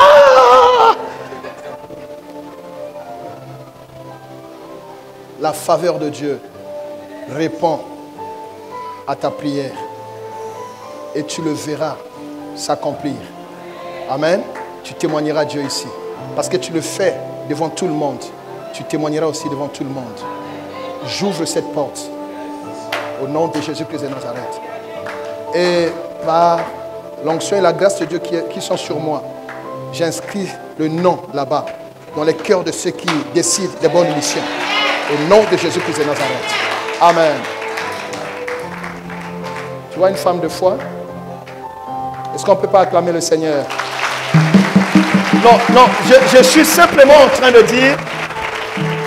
La faveur de Dieu répond à ta prière et tu le verras s'accomplir. Amen. Tu témoigneras à Dieu ici. Parce que tu le fais devant tout le monde. Tu témoigneras aussi devant tout le monde. J'ouvre cette porte au nom de Jésus-Christ de Nazareth. Et par l'onction et la grâce de Dieu qui sont sur moi, j'inscris le nom là-bas dans les cœurs de ceux qui décident des bonnes missions. Au nom de Jésus-Christ de Nazareth. Amen. Tu vois une femme de foi? Est-ce qu'on ne peut pas acclamer le Seigneur? Non, je suis simplement en train de dire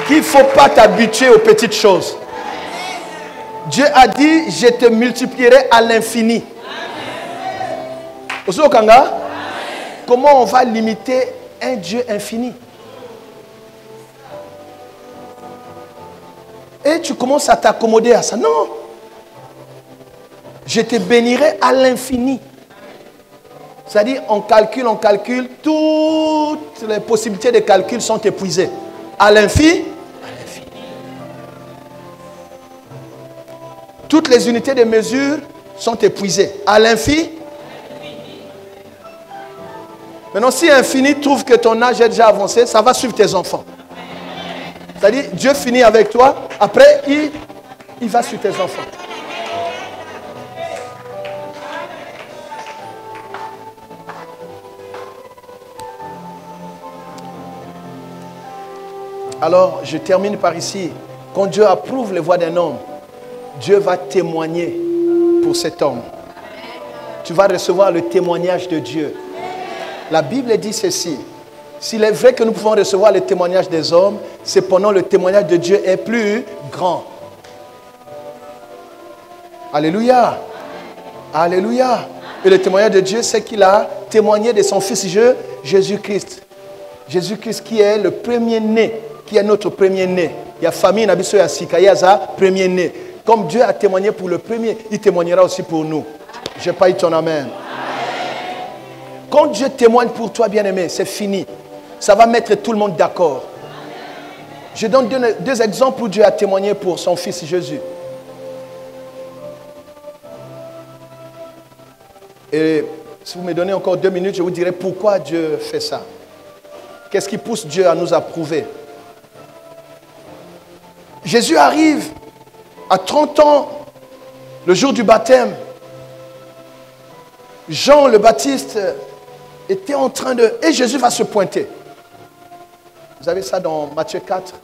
qu'il ne faut pas t'habituer aux petites choses. Dieu a dit, je te multiplierai à l'infini. Comment on va limiter un Dieu infini? Et tu commences à t'accommoder à ça. Non. Je te bénirai à l'infini. C'est-à-dire, on calcule, toutes les possibilités de calcul sont épuisées. À l'infini. Toutes les unités de mesure sont épuisées. À l'infini. Maintenant, si infini trouve que ton âge est déjà avancé, ça va suivre tes enfants. C'est-à-dire, Dieu finit avec toi, après, il va sur tes enfants. Alors, je termine par ici. Quand Dieu approuve les voies d'un homme, Dieu va témoigner pour cet homme. Tu vas recevoir le témoignage de Dieu. La Bible dit ceci. S'il est vrai que nous pouvons recevoir le témoignage des hommes, cependant le témoignage de Dieu est plus grand. Alléluia. Alléluia. Et le témoignage de Dieu, c'est qu'il a témoigné de son Fils Jésus-Christ. Jésus-Christ qui est le premier-né, qui est notre premier-né. Il y a famille, il y a Sika, il y a premier-né. Comme Dieu a témoigné pour le premier, il témoignera aussi pour nous. Je n'ai pas eu ton amen. Quand Dieu témoigne pour toi, bien-aimé, c'est fini. Ça va mettre tout le monde d'accord. Je donne deux exemples où Dieu a témoigné pour son Fils Jésus. Et si vous me donnez encore 2 minutes, je vous dirai pourquoi Dieu fait ça. Qu'est-ce qui pousse Dieu à nous approuver? Jésus arrive à 30 ans, le jour du baptême. Jean le Baptiste était en train de... Et Jésus va se pointer. Vous avez ça dans Matthieu 4.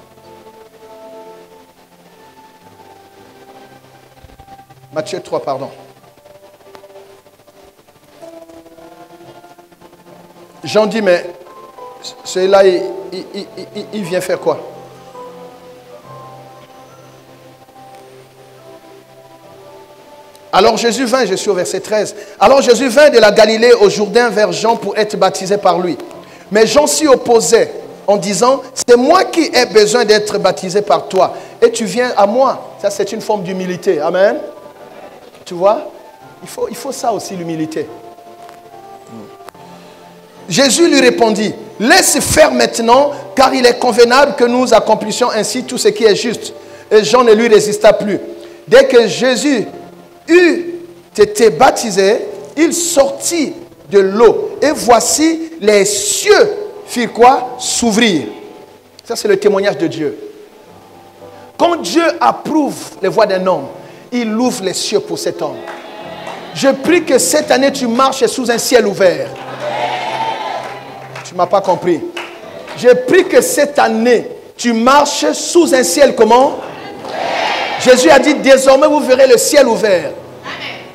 Matthieu 3, pardon. Jean dit, mais celui-là, il vient faire quoi? Alors Jésus vint, je suis au verset 13. Alors Jésus vint de la Galilée au Jourdain vers Jean pour être baptisé par lui. Mais Jean s'y opposait en disant, c'est moi qui ai besoin d'être baptisé par toi. Et tu viens à moi. Ça, c'est une forme d'humilité. Amen. Tu vois, il faut ça aussi, l'humilité. Jésus lui répondit, laisse faire maintenant, car il est convenable que nous accomplissions ainsi tout ce qui est juste. Et Jean ne lui résista plus. Dès que Jésus eut été baptisé, il sortit de l'eau. Et voici, les cieux firent quoi? S'ouvrir. Ça, c'est le témoignage de Dieu. Quand Dieu approuve les voies d'un homme, il ouvre les cieux pour cet homme. Je prie que cette année, tu marches sous un ciel ouvert. Tu ne m'as pas compris. Je prie que cette année, tu marches sous un ciel comment? Jésus a dit, désormais vous verrez le ciel ouvert.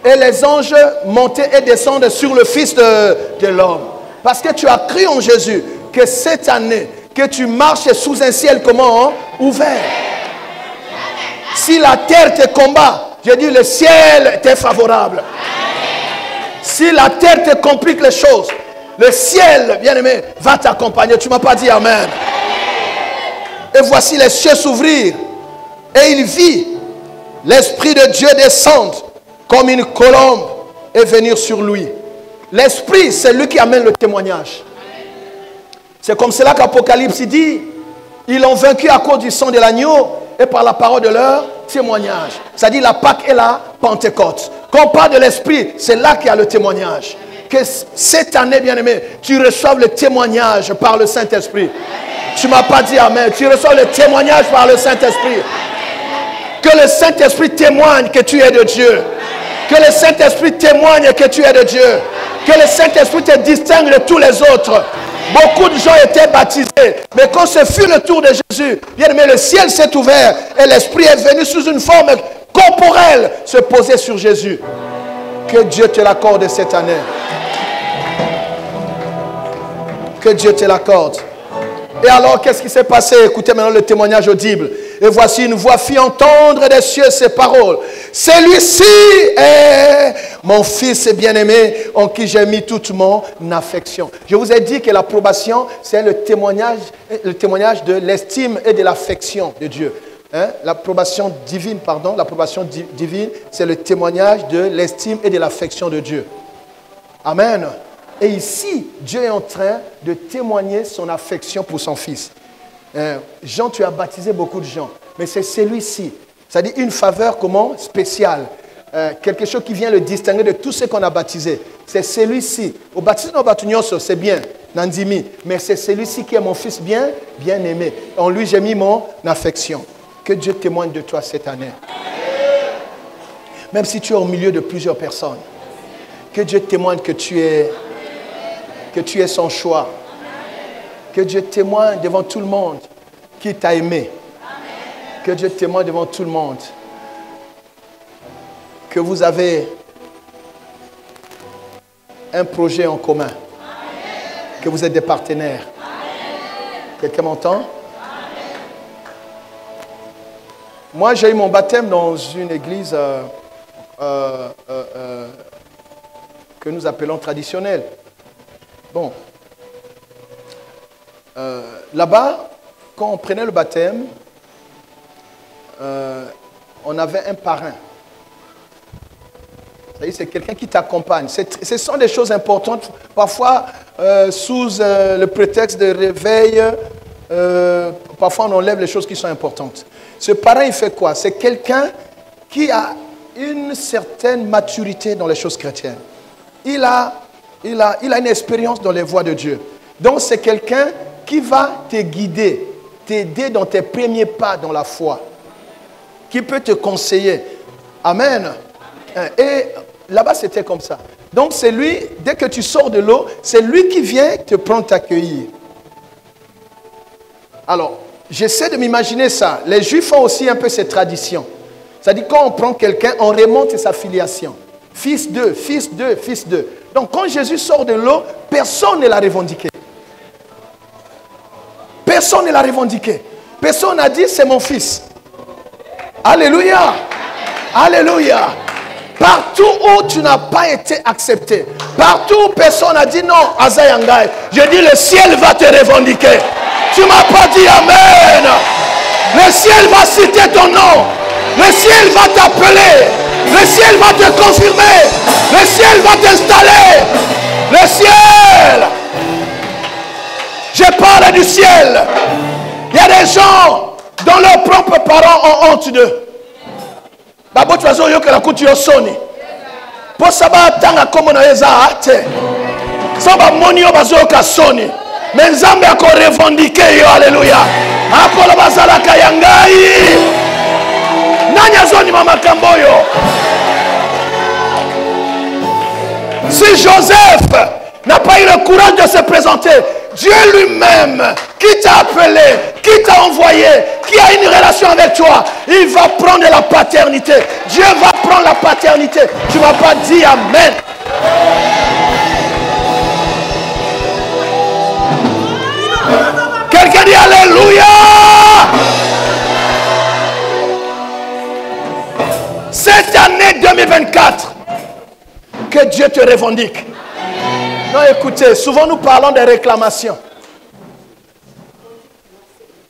Et les anges monter et descendre sur le Fils de l'homme. Parce que tu as cru en Jésus, que cette année, que tu marches sous un ciel comment? Ouvert. Si la terre te combat, je dis le ciel t'est favorable. Si la terre te complique les choses, le ciel, bien-aimé, va t'accompagner. Tu ne m'as pas dit amen. Et voici les cieux s'ouvrir. Et il vit l'Esprit de Dieu descendre comme une colombe et venir sur lui. L'Esprit, c'est lui qui amène le témoignage. C'est comme cela qu'Apocalypse dit, ils l'ont vaincu à cause du sang de l'agneau et par la parole de leur témoignage. C'est-à-dire la Pâque et la Pentecôte. Quand on parle de l'Esprit, c'est là qu'il y a le témoignage. Que cette année, bien-aimé, tu reçoives le témoignage par le Saint-Esprit. Tu ne m'as pas dit amen. Tu reçois le témoignage par le Saint-Esprit. Que le Saint-Esprit témoigne que tu es de Dieu. Que le Saint-Esprit témoigne que tu es de Dieu. Que le Saint-Esprit te distingue de tous les autres. Beaucoup de gens étaient baptisés. Mais quand ce fut le tour de Jésus, bien aimé, le ciel s'est ouvert et l'Esprit est venu sous une forme corporelle se poser sur Jésus. Que Dieu te l'accorde cette année. Que Dieu te l'accorde. Et alors, qu'est-ce qui s'est passé? Écoutez maintenant le témoignage audible. Et voici une voix fit entendre des cieux ces paroles. Celui-ci est mon fils bien-aimé en qui j'ai mis toute mon affection. Je vous ai dit que l'approbation, c'est le témoignage de l'estime et de l'affection de Dieu. Hein? L'approbation divine, c'est le témoignage de l'estime et de l'affection de Dieu. Amen. Et ici, Dieu est en train de témoigner son affection pour son fils. Jean, tu as baptisé beaucoup de gens, mais c'est celui-ci. C'est-à-dire une faveur comment? Spéciale. Quelque chose qui vient le distinguer de tous ceux qu'on a baptisés. C'est celui-ci. Au baptisme, c'est bien, Nandimi, mais c'est celui-ci qui est mon fils bien-aimé. En lui, j'ai mis mon affection. Que Dieu témoigne de toi cette année. Même si tu es au milieu de plusieurs personnes. Que Dieu témoigne que tu es son choix. Que Dieu témoigne devant tout le monde qui t'a aimé. Que Dieu témoigne devant tout le monde que vous avez un projet en commun. Que vous êtes des partenaires. Quelqu'un m'entend? Moi, j'ai eu mon baptême dans une église que nous appelons traditionnelle. Bon. Là-bas, quand on prenait le baptême, on avait un parrain. C'est quelqu'un qui t'accompagne. Ce sont des choses importantes. Parfois, sous le prétexte de réveil, parfois on enlève les choses qui sont importantes. Ce parrain, il fait quoi? C'est quelqu'un qui a une certaine maturité dans les choses chrétiennes. il a une expérience dans les voies de Dieu. Donc c'est quelqu'un qui va te guider, t'aider dans tes premiers pas dans la foi, qui peut te conseiller. Amen. Et là-bas, c'était comme ça. Donc c'est lui, dès que tu sors de l'eau, c'est lui qui vient te prendre, t'accueillir. Alors, j'essaie de m'imaginer ça. Les Juifs ont aussi un peu cette tradition. C'est-à-dire quand on prend quelqu'un, on remonte sa filiation. Fils d'eux, fils d'eux, fils d'eux. Donc quand Jésus sort de l'eau, personne ne l'a revendiqué. Personne ne l'a revendiqué. Personne n'a dit c'est mon fils. Alléluia. Alléluia. Partout où tu n'as pas été accepté, partout où personne n'a dit non, Azayangai, je dis le ciel va te revendiquer. Tu ne m'as pas dit amen. Le ciel va citer ton nom. Le ciel va t'appeler. Le ciel va te confirmer. Le ciel va t'installer. Le ciel. Je parle du ciel. Il y a des gens dont leurs propres parents ont honte d'eux. Babo tu vas yo que la couture sonne. Pour savoir tanga comme on a eza ate. Samba monio bazo ka sonne. Mais Nzambe a ko revendiquer yo alléluia. Akola bazala kayangai. Nanya zoni mama kamboyo. Si Joseph n'a pas eu le courage de se présenter, Dieu lui-même, qui t'a appelé, qui t'a envoyé, qui a une relation avec toi, il va prendre la paternité. Dieu va prendre la paternité. Tu ne m'as pas dit amen. Quelqu'un dit alléluia. Cette année 2024, que Dieu te revendique. Non, écoutez, souvent nous parlons des réclamations.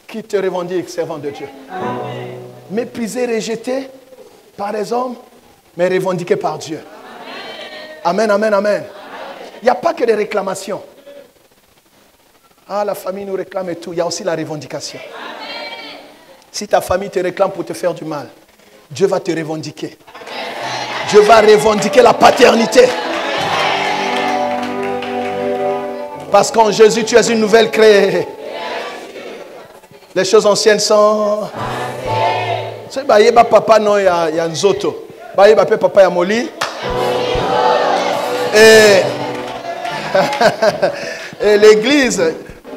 Qui te revendique, servant de Dieu? Amen. Méprisé, rejeté par les hommes, mais revendiqué par Dieu. Amen, amen, amen. Il n'y a pas que des réclamations. Ah, la famille nous réclame et tout. Il y a aussi la revendication. Amen. Si ta famille te réclame pour te faire du mal, Dieu va te revendiquer. Amen. Dieu va revendiquer la paternité. Parce qu'en Jésus, tu es une nouvelle créée. Les choses anciennes sont... C'est papa non, il y a Nzoto. Papa ya Moli. Et l'église,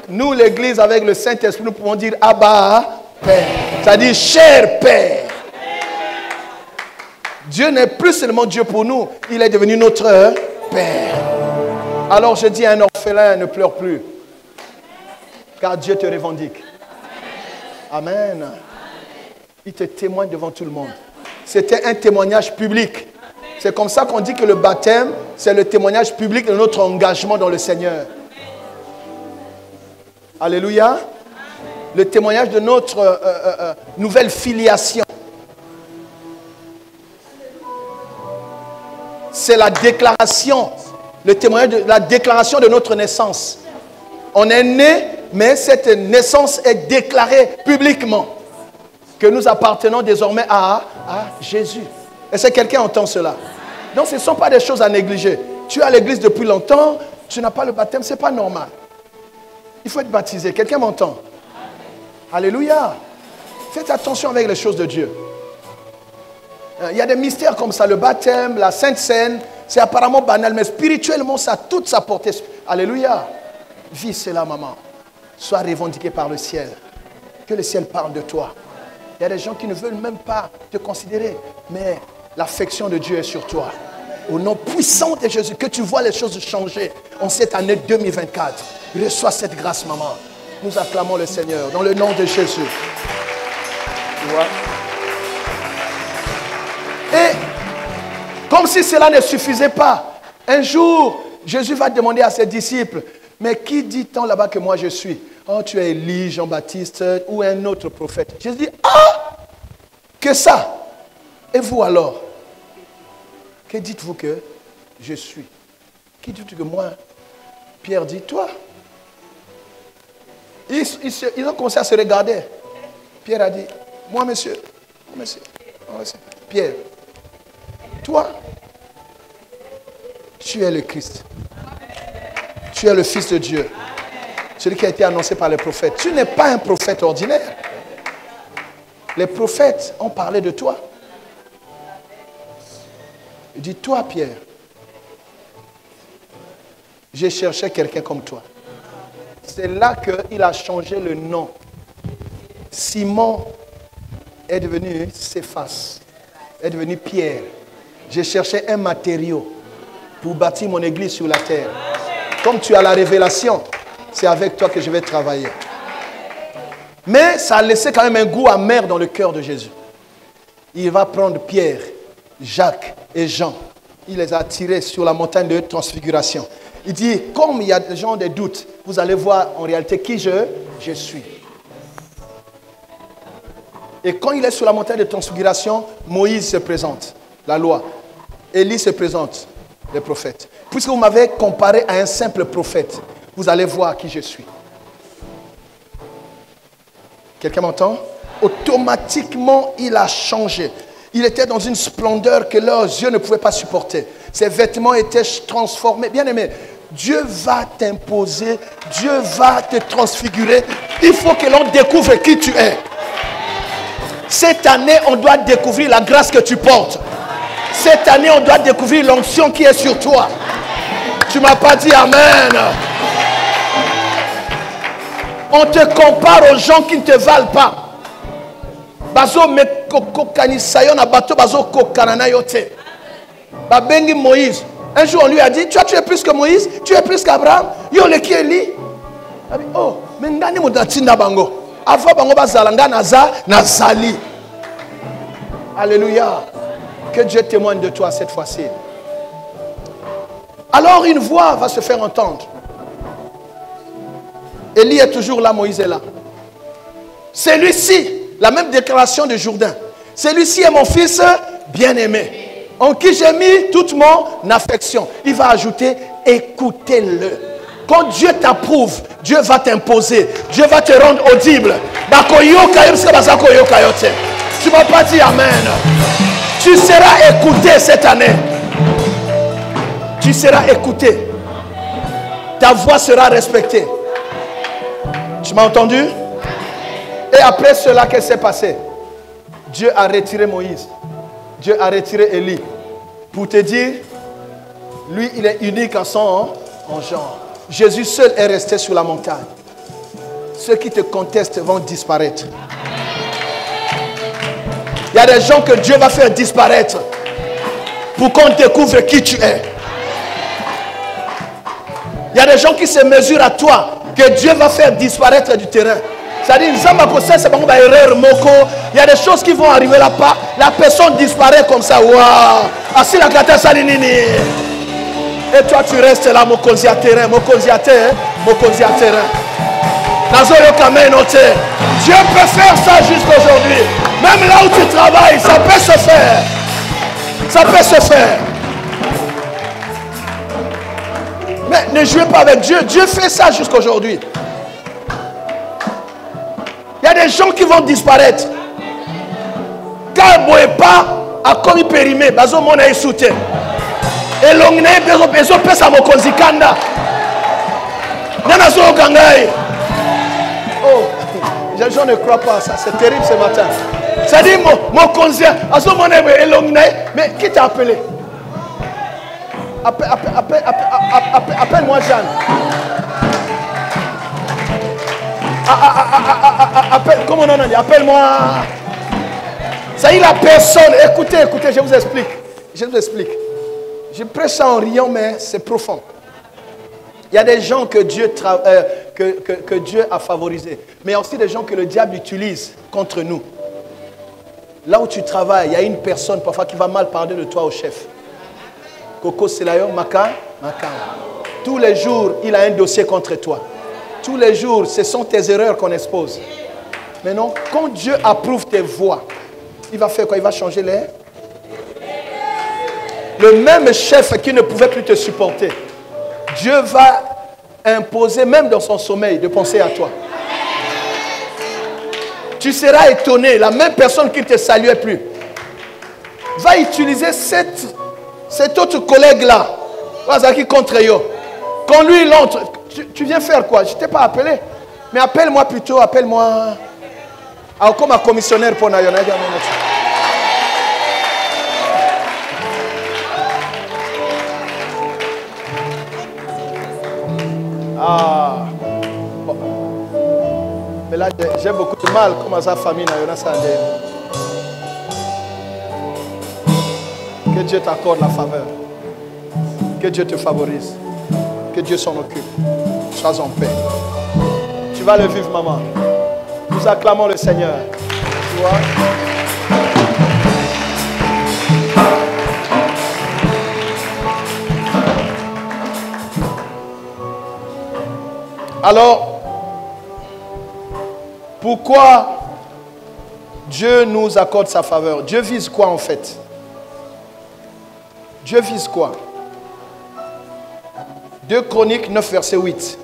nous l'église avec le Saint-Esprit, nous pouvons dire Abba, Père. C'est-à-dire cher Père. Dieu n'est plus seulement Dieu pour nous, il est devenu notre Père. Alors je dis à un orphelin, ne pleure plus. Car Dieu te revendique. Amen. Il te témoigne devant tout le monde. C'était un témoignage public. C'est comme ça qu'on dit que le baptême, c'est le témoignage public de notre engagement dans le Seigneur. Alléluia. Le témoignage de notre nouvelle filiation. C'est la déclaration. Le témoignage de la déclaration de notre naissance. On est né, mais cette naissance est déclarée publiquement. Que nous appartenons désormais à Jésus. Est-ce que quelqu'un entend cela? Donc ce ne sont pas des choses à négliger. Tu es à l'église depuis longtemps, tu n'as pas le baptême, ce n'est pas normal. Il faut être baptisé. Quelqu'un m'entend? Alléluia. Faites attention avec les choses de Dieu. Il y a des mystères comme ça, le baptême, la Sainte Seine, c'est apparemment banal, mais spirituellement, ça a toute sa portée. Alléluia. Vis cela, maman. Sois revendiqué par le ciel. Que le ciel parle de toi. Il y a des gens qui ne veulent même pas te considérer, mais l'affection de Dieu est sur toi. Au nom puissant de Jésus, que tu vois les choses changer en cette année 2024. Reçois cette grâce, maman. Nous acclamons le Seigneur dans le nom de Jésus. Tu vois? Et comme si cela ne suffisait pas, un jour, Jésus va demander à ses disciples, mais qui dit-on là-bas que moi je suis? Oh, tu es Élie, Jean-Baptiste ou un autre prophète. Jésus dit, ah, que ça? Et vous alors? Que dites-vous que je suis? Qui dites-vous que moi? Pierre dit, toi. Ils ont commencé à se regarder. Pierre a dit, moi monsieur, Pierre, toi, Tu es le Christ. Tu es le Fils de Dieu. Celui qui a été annoncé par les prophètes. Tu n'es pas un prophète ordinaire. Les prophètes ont parlé de toi. Il dit, toi Pierre, j'ai cherché quelqu'un comme toi. C'est là qu'il a changé le nom. Simon est devenu Céphas, est devenu Pierre. J'ai cherché un matériau pour bâtir mon église sur la terre. Comme tu as la révélation, c'est avec toi que je vais travailler. Mais ça a laissé quand même un goût amer dans le cœur de Jésus. Il va prendre Pierre, Jacques et Jean. Il les a tirés sur la montagne de transfiguration. Il dit, comme il y a des gens des doutes, vous allez voir en réalité qui je suis. Et quand il est sur la montagne de transfiguration, Moïse se présente, la loi. Élie se présente, les prophètes. Puisque vous m'avez comparé à un simple prophète, vous allez voir qui je suis. Quelqu'un m'entend? Automatiquement, il a changé. Il était dans une splendeur que leurs yeux ne pouvaient pas supporter. Ses vêtements étaient transformés. Bien aimé, Dieu va t'imposer, Dieu va te transfigurer. Il faut que l'on découvre qui tu es. Cette année, on doit découvrir la grâce que tu portes. Cette année, on doit découvrir l'onction qui est sur toi. Tu ne m'as pas dit Amen. On te compare aux gens qui ne te valent pas. Bazo me kokokanisayo na bato bazo kokanana yote. Babengi Moïse. Un jour on lui a dit, tu es plus que Moïse, tu es plus qu'Abraham. Yo le qui Eli. Oh, mais ngani mudatinda bango. Avant bango bazalanga naza nazali. Alléluia. Que Dieu témoigne de toi cette fois-ci. Alors une voix va se faire entendre. Élie est toujours là, Moïse est là. Celui-ci, la même déclaration de Jourdain. Celui-ci est mon fils bien-aimé, en qui j'ai mis toute mon affection. Il va ajouter, écoutez-le. Quand Dieu t'approuve, Dieu va t'imposer. Dieu va te rendre audible. Tu ne m'as pas dit Amen. Tu seras écouté cette année. Tu seras écouté. Ta voix sera respectée. Tu m'as entendu? Et après cela, qu'est-ce qui s'est passé? Dieu a retiré Moïse. Dieu a retiré Élie. Pour te dire, lui, il est unique en son genre. Jésus seul est resté sur la montagne. Ceux qui te contestent vont disparaître. Il y a des gens que Dieu va faire disparaître pour qu'on découvre qui tu es. Il y a des gens qui se mesurent à toi que Dieu va faire disparaître du terrain. C'est-à-dire, il y a des choses qui vont arriver là-bas. La personne disparaît comme ça. Waouh! Et toi, tu restes là, mon terrain. Dieu peut faire ça jusqu'aujourd'hui. Même là où tu travailles, ça peut se faire. Ça peut se faire. Mais ne jouez pas avec Dieu. Dieu fait ça jusqu'aujourd'hui. Il y a des gens qui vont disparaître. Quand Boépa a commis périmé, bazo mona est soutien. Et l'ongné bezo pesa mokonzi kanda. Nanazo gangai. Oh, les gens ne croient pas à ça. C'est terrible ce matin. Ça dit mokonzi azo mona et l'ongné. Mais qui t'a appelé? Appelle-moi Jeanne. Comment on a dit? Appelle-moi. Ça y est, la personne. Écoutez, je vous explique. Je prêche ça en riant, mais c'est profond. Il y a des gens que Dieu a favorisés. Mais il y a aussi des gens que le diable utilise contre nous. Là où tu travailles, il y a une personne parfois qui va mal parler de toi au chef. Coco Selayo, Maka. Tous les jours, il a un dossier contre toi. Tous les jours, ce sont tes erreurs qu'on expose. Mais non, quand Dieu approuve tes voix, il va faire quoi? Il va changer les... Le même chef qui ne pouvait plus te supporter, Dieu va imposer, même dans son sommeil, de penser à toi. Tu seras étonné, la même personne qui ne te saluait plus va utiliser cet autre collègue-là Wazaki contre yo. Quand lui il entre, tu viens faire quoi? Je ne t'ai pas appelé. Mais appelle-moi plutôt, appelle-moi. Comme un commissionnaire pour Nayona. Ah. Bon. Mais là, j'ai beaucoup de mal. Comment ça, famille Nayona Sandé? Que Dieu t'accorde la faveur. Que Dieu te favorise. Que Dieu s'en occupe. Sois en paix. Tu vas le vivre, maman. Nous acclamons le Seigneur. Tu vois? Alors, pourquoi Dieu nous accorde sa faveur? Dieu vise quoi en fait? Dieu vise quoi? 2 Chroniques 9, verset 8.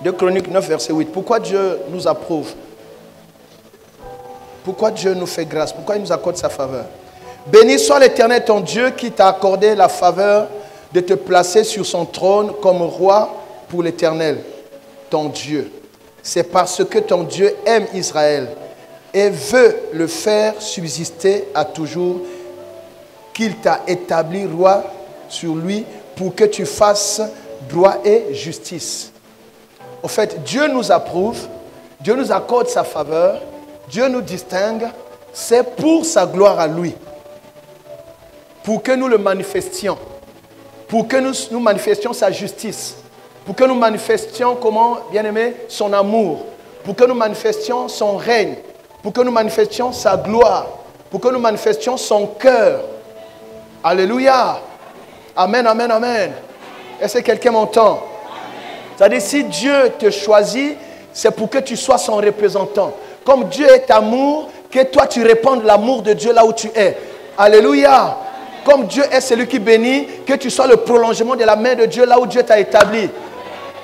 2 Chroniques 9, verset 8. Pourquoi Dieu nous approuve? Pourquoi Dieu nous fait grâce? Pourquoi il nous accorde sa faveur? Béni soit l'Éternel ton Dieu qui t'a accordé la faveur de te placer sur son trône comme roi pour l'Éternel, ton Dieu. C'est parce que ton Dieu aime Israël et veut le faire subsister à toujours qu'il t'a établi roi sur lui pour que tu fasses droit et justice. En fait, Dieu nous approuve, Dieu nous accorde sa faveur, Dieu nous distingue, c'est pour sa gloire à lui. Pour que nous le manifestions, pour que nous manifestions sa justice, pour que nous manifestions, comment, bien aimé, son amour, pour que nous manifestions son règne, pour que nous manifestions sa gloire, pour que nous manifestions son cœur. Alléluia. Amen, amen, amen. Est-ce que quelqu'un m'entend? C'est-à-dire, si Dieu te choisit, c'est pour que tu sois son représentant. Comme Dieu est amour, que toi tu répandes l'amour de Dieu là où tu es. Alléluia. Comme Dieu est celui qui bénit, que tu sois le prolongement de la main de Dieu là où Dieu t'a établi.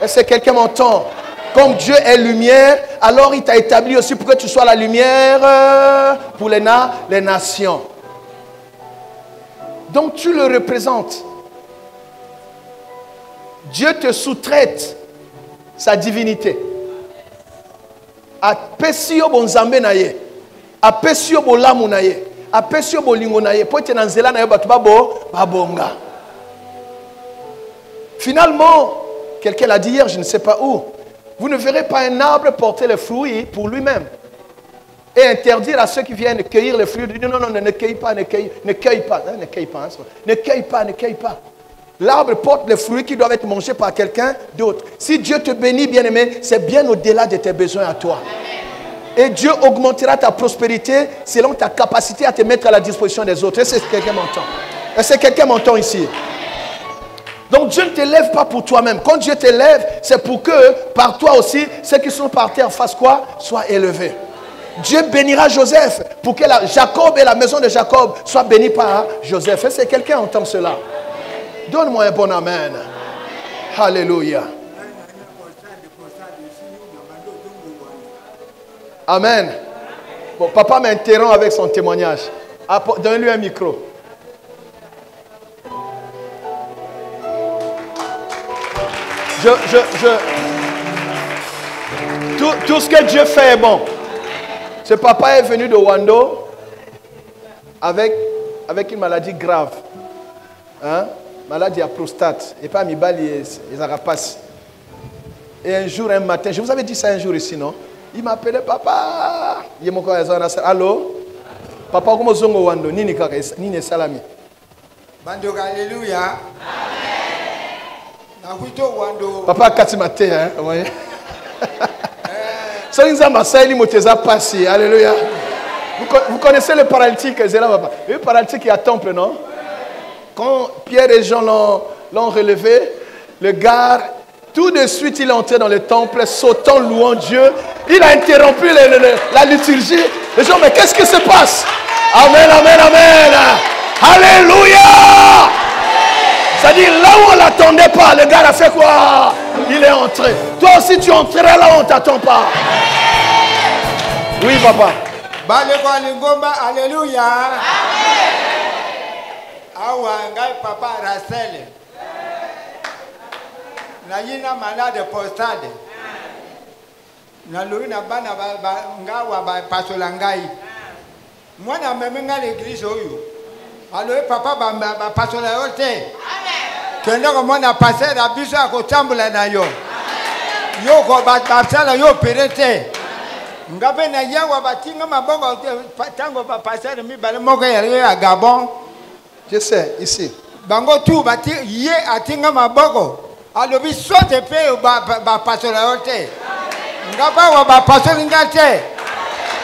Est-ce que quelqu'un m'entend? Comme Dieu est lumière, alors il t'a établi aussi pour que tu sois la lumière pour les nations. Donc tu le représentes. Dieu te sous-traite sa divinité. Apesio bonzambe na ye. Apesio bolamu na ye. Apesio bolingo na ye. Pote na nzela na ye batu babonga. Finalement, quelqu'un l'a dit hier, je ne sais pas où. Vous ne verrez pas un arbre porter les fruits pour lui-même. Et interdire à ceux qui viennent cueillir les fruits. Non, non, non, ne cueille pas, ne cueille pas. Ne cueille pas, ne cueille pas, ne cueille pas. L'arbre porte les fruits qui doivent être mangés par quelqu'un d'autre. Si Dieu te bénit, bien-aimé, c'est bien au-delà de tes besoins à toi. Et Dieu augmentera ta prospérité selon ta capacité à te mettre à la disposition des autres. Est-ce que quelqu'un m'entend? Est-ce que quelqu'un m'entend ici? Donc Dieu ne te lève pas pour toi-même. Quand Dieu te lève, c'est pour que par toi aussi, ceux qui sont par terre fassent quoi? Soient élevés. Dieu bénira Joseph pour que Jacob et la maison de Jacob soient bénis par Joseph. Est-ce que quelqu'un entend cela? Donne-moi un bon amen. Alléluia. Amen. Bon, papa m'interrompt avec son témoignage. Donne-lui un micro. Tout ce que Dieu fait est bon. Ce papa est venu de Wando avec une maladie grave. Hein? Maladie à prostate. Et pas Mibali et Zarapas. Et un jour, un matin, je vous avais dit ça un jour ici, non? Il m'appelait papa. Il m'a dit, allô? Papa, comment zongo Wando? Nini salami. Bandoga, alléluia. Papa Katimate, hein? Oui. Alléluia. Vous connaissez le paralytique, le paralytique qui est à temple, non? Quand Pierre et Jean l'ont relevé, le gars, tout de suite, il est entré dans le temple, sautant, louant Dieu. Il a interrompu la liturgie. Les gens, mais qu'est-ce qui se passe? Amen, amen, amen. Alléluia. C'est-à-dire, là où on ne l'attendait pas, le gars a fait quoi? Il est entré. Toi aussi, tu entreras là où on ne t'attend pas. Oui, papa. Alléluia. ngai papa Rasel. Na yina malade postade. Na loina bana ngawa ba pasola ngai. Mwana memenga l'église oyo. Alors papa ba pasola yote. Amen. Kenda ko mwana passer na biso akotambula na yo. Amen. Yo ko ba sala yo perete. Ngabe na yawa batinga mabongo tango ba passer mi bale moko ya Gabon. Je sais ici. Bango tu bati ye atinga mabongo. Alobi sote pe ba pasola yote. Ngaba wa ba pasola ngate.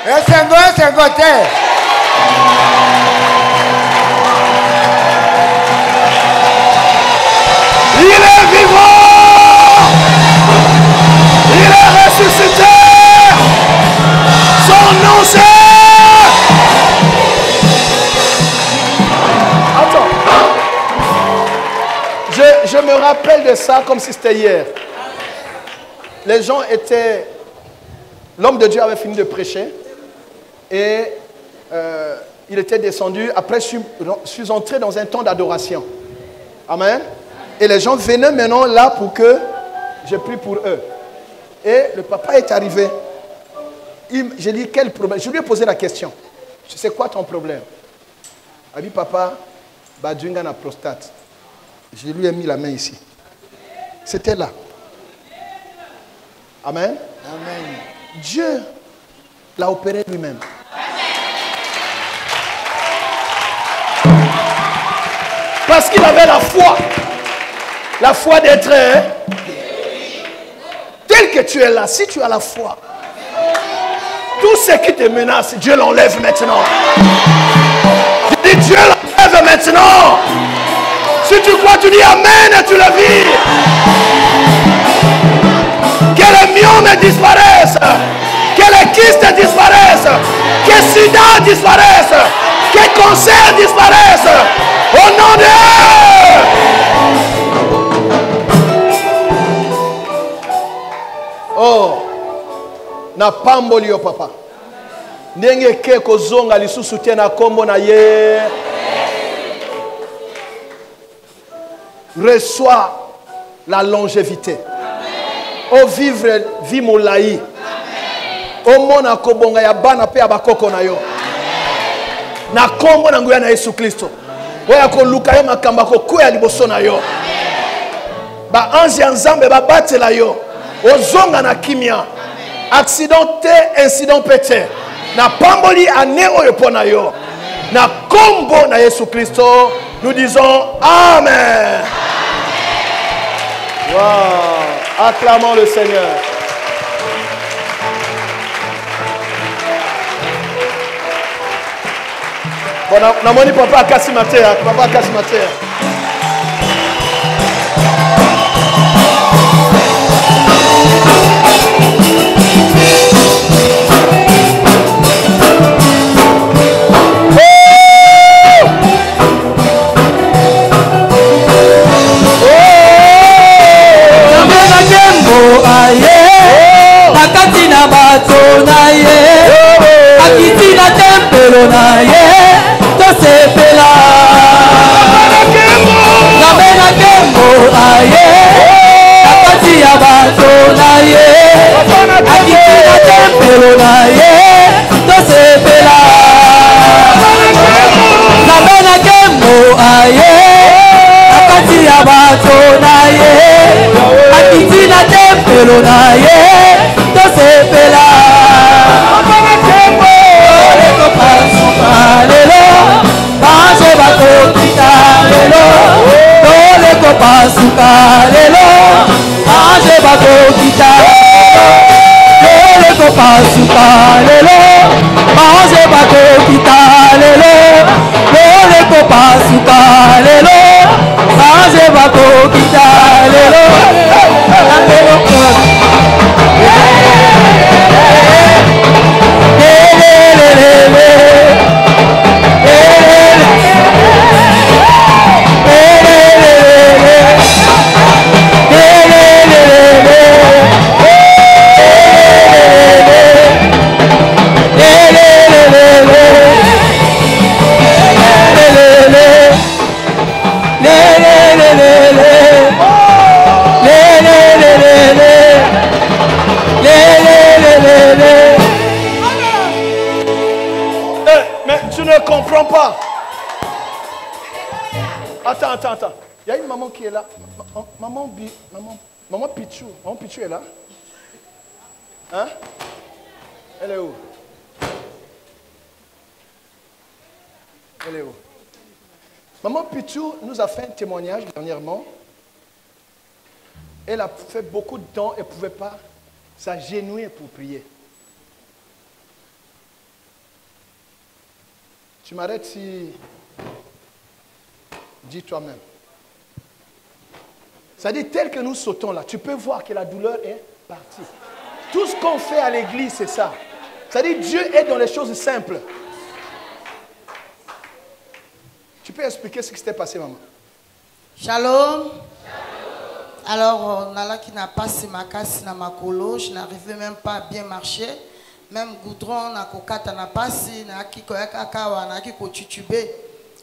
Esengo te. Il est vivant. Il est ressuscité. Son nom c'est... Attends. Je me rappelle de ça comme si c'était hier. Les gens étaient... L'homme de Dieu avait fini de prêcher. Et il était descendu. Après, je suis entré dans un temps d'adoration. Amen. Et les gens venaient maintenant là pour que je prie pour eux. Et le papa est arrivé. J'ai dit, quel problème? Je lui ai posé la question. Je sais quoi ton problème? Il a dit, papa, Badjunga na prostate. Je lui ai mis la main ici. C'était là. Amen. Amen. Dieu l'a opéré lui-même. Parce qu'il avait la foi. La foi d'être tel que tu es là. Si tu as la foi, tout ce qui te menace, Dieu l'enlève maintenant. Je dis Dieu l'enlève maintenant. Si tu crois, tu dis Amen et tu le vis. Que les myomes disparaissent. Que les kystes disparaissent. Que le sida disparaisse. Que le cancer disparaisse. Au nom de Oh, na pamboli yo papa. Ndenge ke kozonga lisusu te na kombo na ye. Reçois la longévité. O vivre vie molai. O mona kobonga ya bana pe abakoko na yo. Na kombo na nguya na Yesu Kristo. Oya ko luka yo makamba ko kuya liboso na yo. Ba anzi ya Nzambe ba batela yo. Ozonga na kimia. Accident te, incident pete. Na pamboli ane oyo pona yo. Na kombo na Yesu Kristo, nous disons Amen. Wow. Acclamons le Seigneur. Bon, namoni papa akasi matea, papa akasi matea. Attends. Il y a une maman qui est là. Maman Pichou. Maman Pichou est là. Hein? Elle est où? Elle est où? Maman Pichou nous a fait un témoignage dernièrement. Elle a fait beaucoup de temps, elle ne pouvait pas s'agenouiller pour prier. Tu m'arrêtes si... Dis toi-même. C'est-à-dire, tel que nous sautons là, tu peux voir que la douleur est partie. Tout ce qu'on fait à l'église, c'est ça. C'est-à-dire, Dieu est dans les choses simples. Tu peux expliquer ce qui s'était passé, maman? Shalom. Alors, Nala qui n'a pas si ma casse na makolo, je n'arrivais même pas à bien marcher. Même goudron, na kokata na passi, na kiko yakakawa, na kiko tutubé.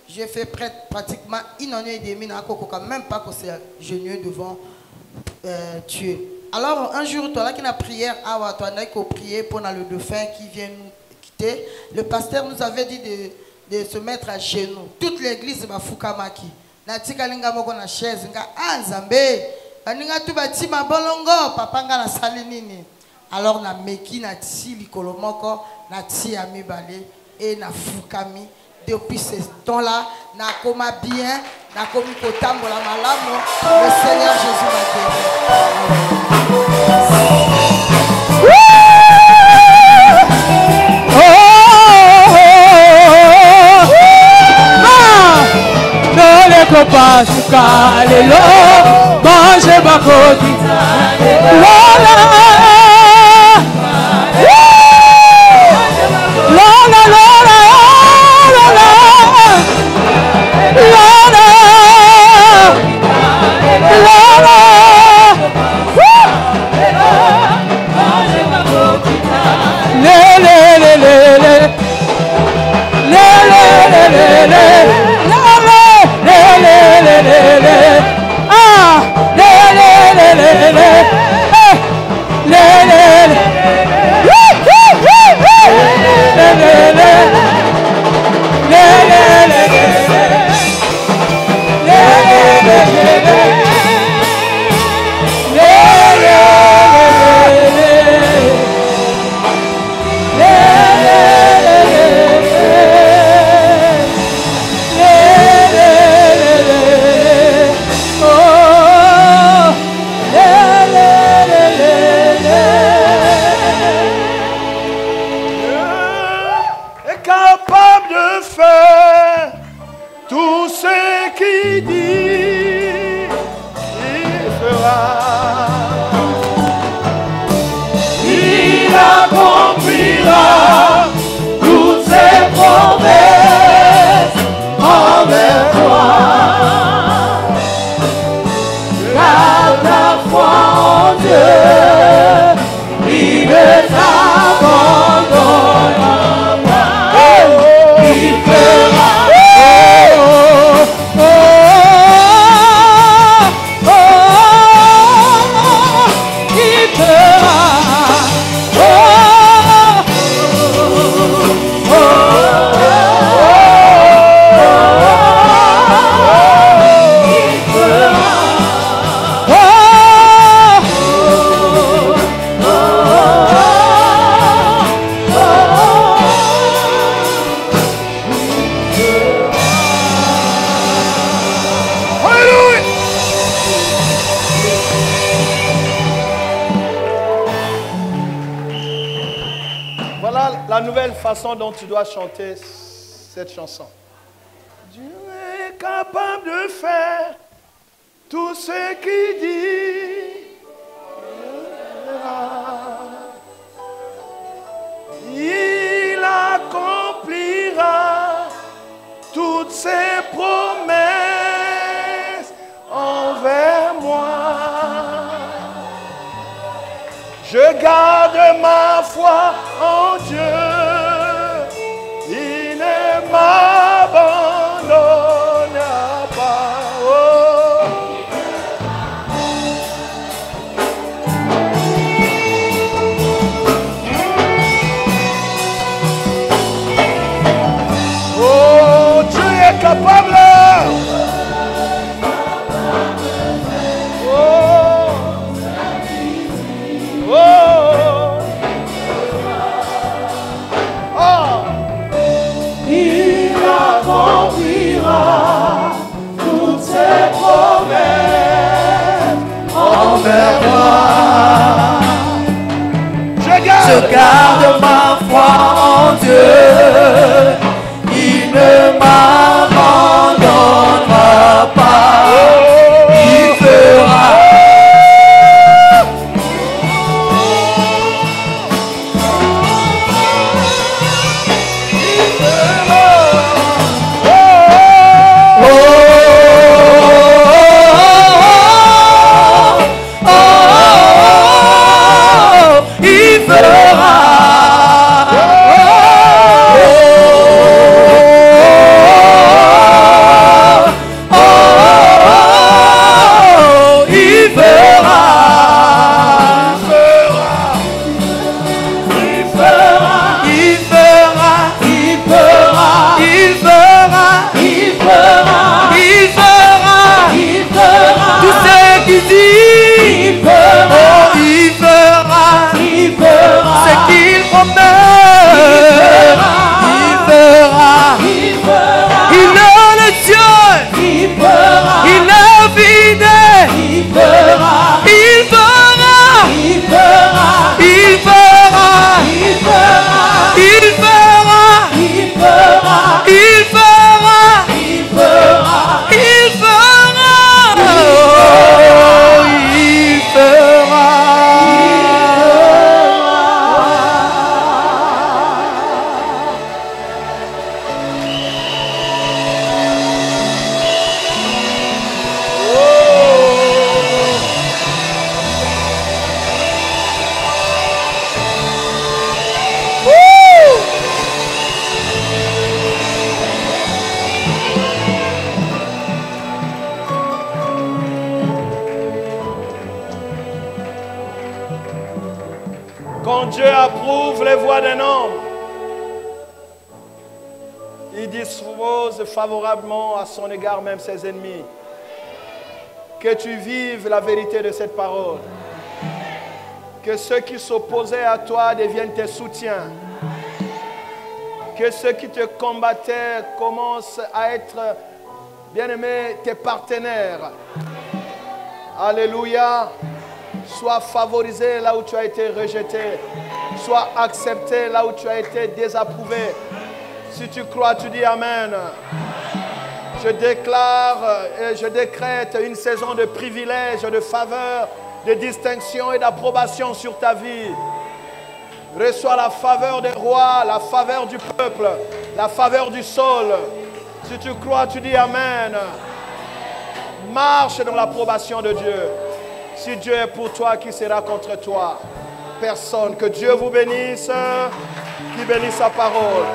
J'ai fait pratiquement une année et demie, na kokoka, même pas qu'on s'est genouillé devant Dieu. Alors, un jour, toi là qui n'a prière, toi n'a qu'au prier pour le dauphin qui vient nous quitter. Le pasteur nous avait dit de se mettre à genoux. Toute l'église va fukamaki. Na tika linga moko na chaise, nga anzambe. Baninga tu bati mabolongo, papa nga na sali nini. Alors na meki na ti likolo moko, na ti ami balé et na fukami. Depuis ce temps-là, na koma bien, na komi kotambola malamu. Le Seigneur Jésus m'a guéri. Kopasuka lelo mange bakoti lola lola lola lola lola lola le le le le le le le le ah le le le le le le façon dont tu dois chanter cette chanson. Dieu est capable de faire tout ce qu'il dit. Il accomplira toutes ses promesses envers moi. Je garde ma foi en Dieu. Il ne m'abandonnera pas. Oh. Oh, Dieu est capable. Dieu approuve les voies d'un homme. Il dispose favorablement à son égard même ses ennemis. Que tu vives la vérité de cette parole. Que ceux qui s'opposaient à toi deviennent tes soutiens. Que ceux qui te combattaient commencent à être, bien-aimés, tes partenaires. Alléluia. Sois favorisé là où tu as été rejeté. Sois accepté là où tu as été désapprouvé. Si tu crois, tu dis Amen. Je déclare et je décrète une saison de privilèges, de faveur, de distinction et d'approbation sur ta vie. Reçois la faveur des rois, la faveur du peuple, la faveur du sol. Si tu crois, tu dis Amen. Marche dans l'approbation de Dieu. Si Dieu est pour toi, qui sera contre toi? Personne. Que Dieu vous bénisse, qui bénisse sa parole.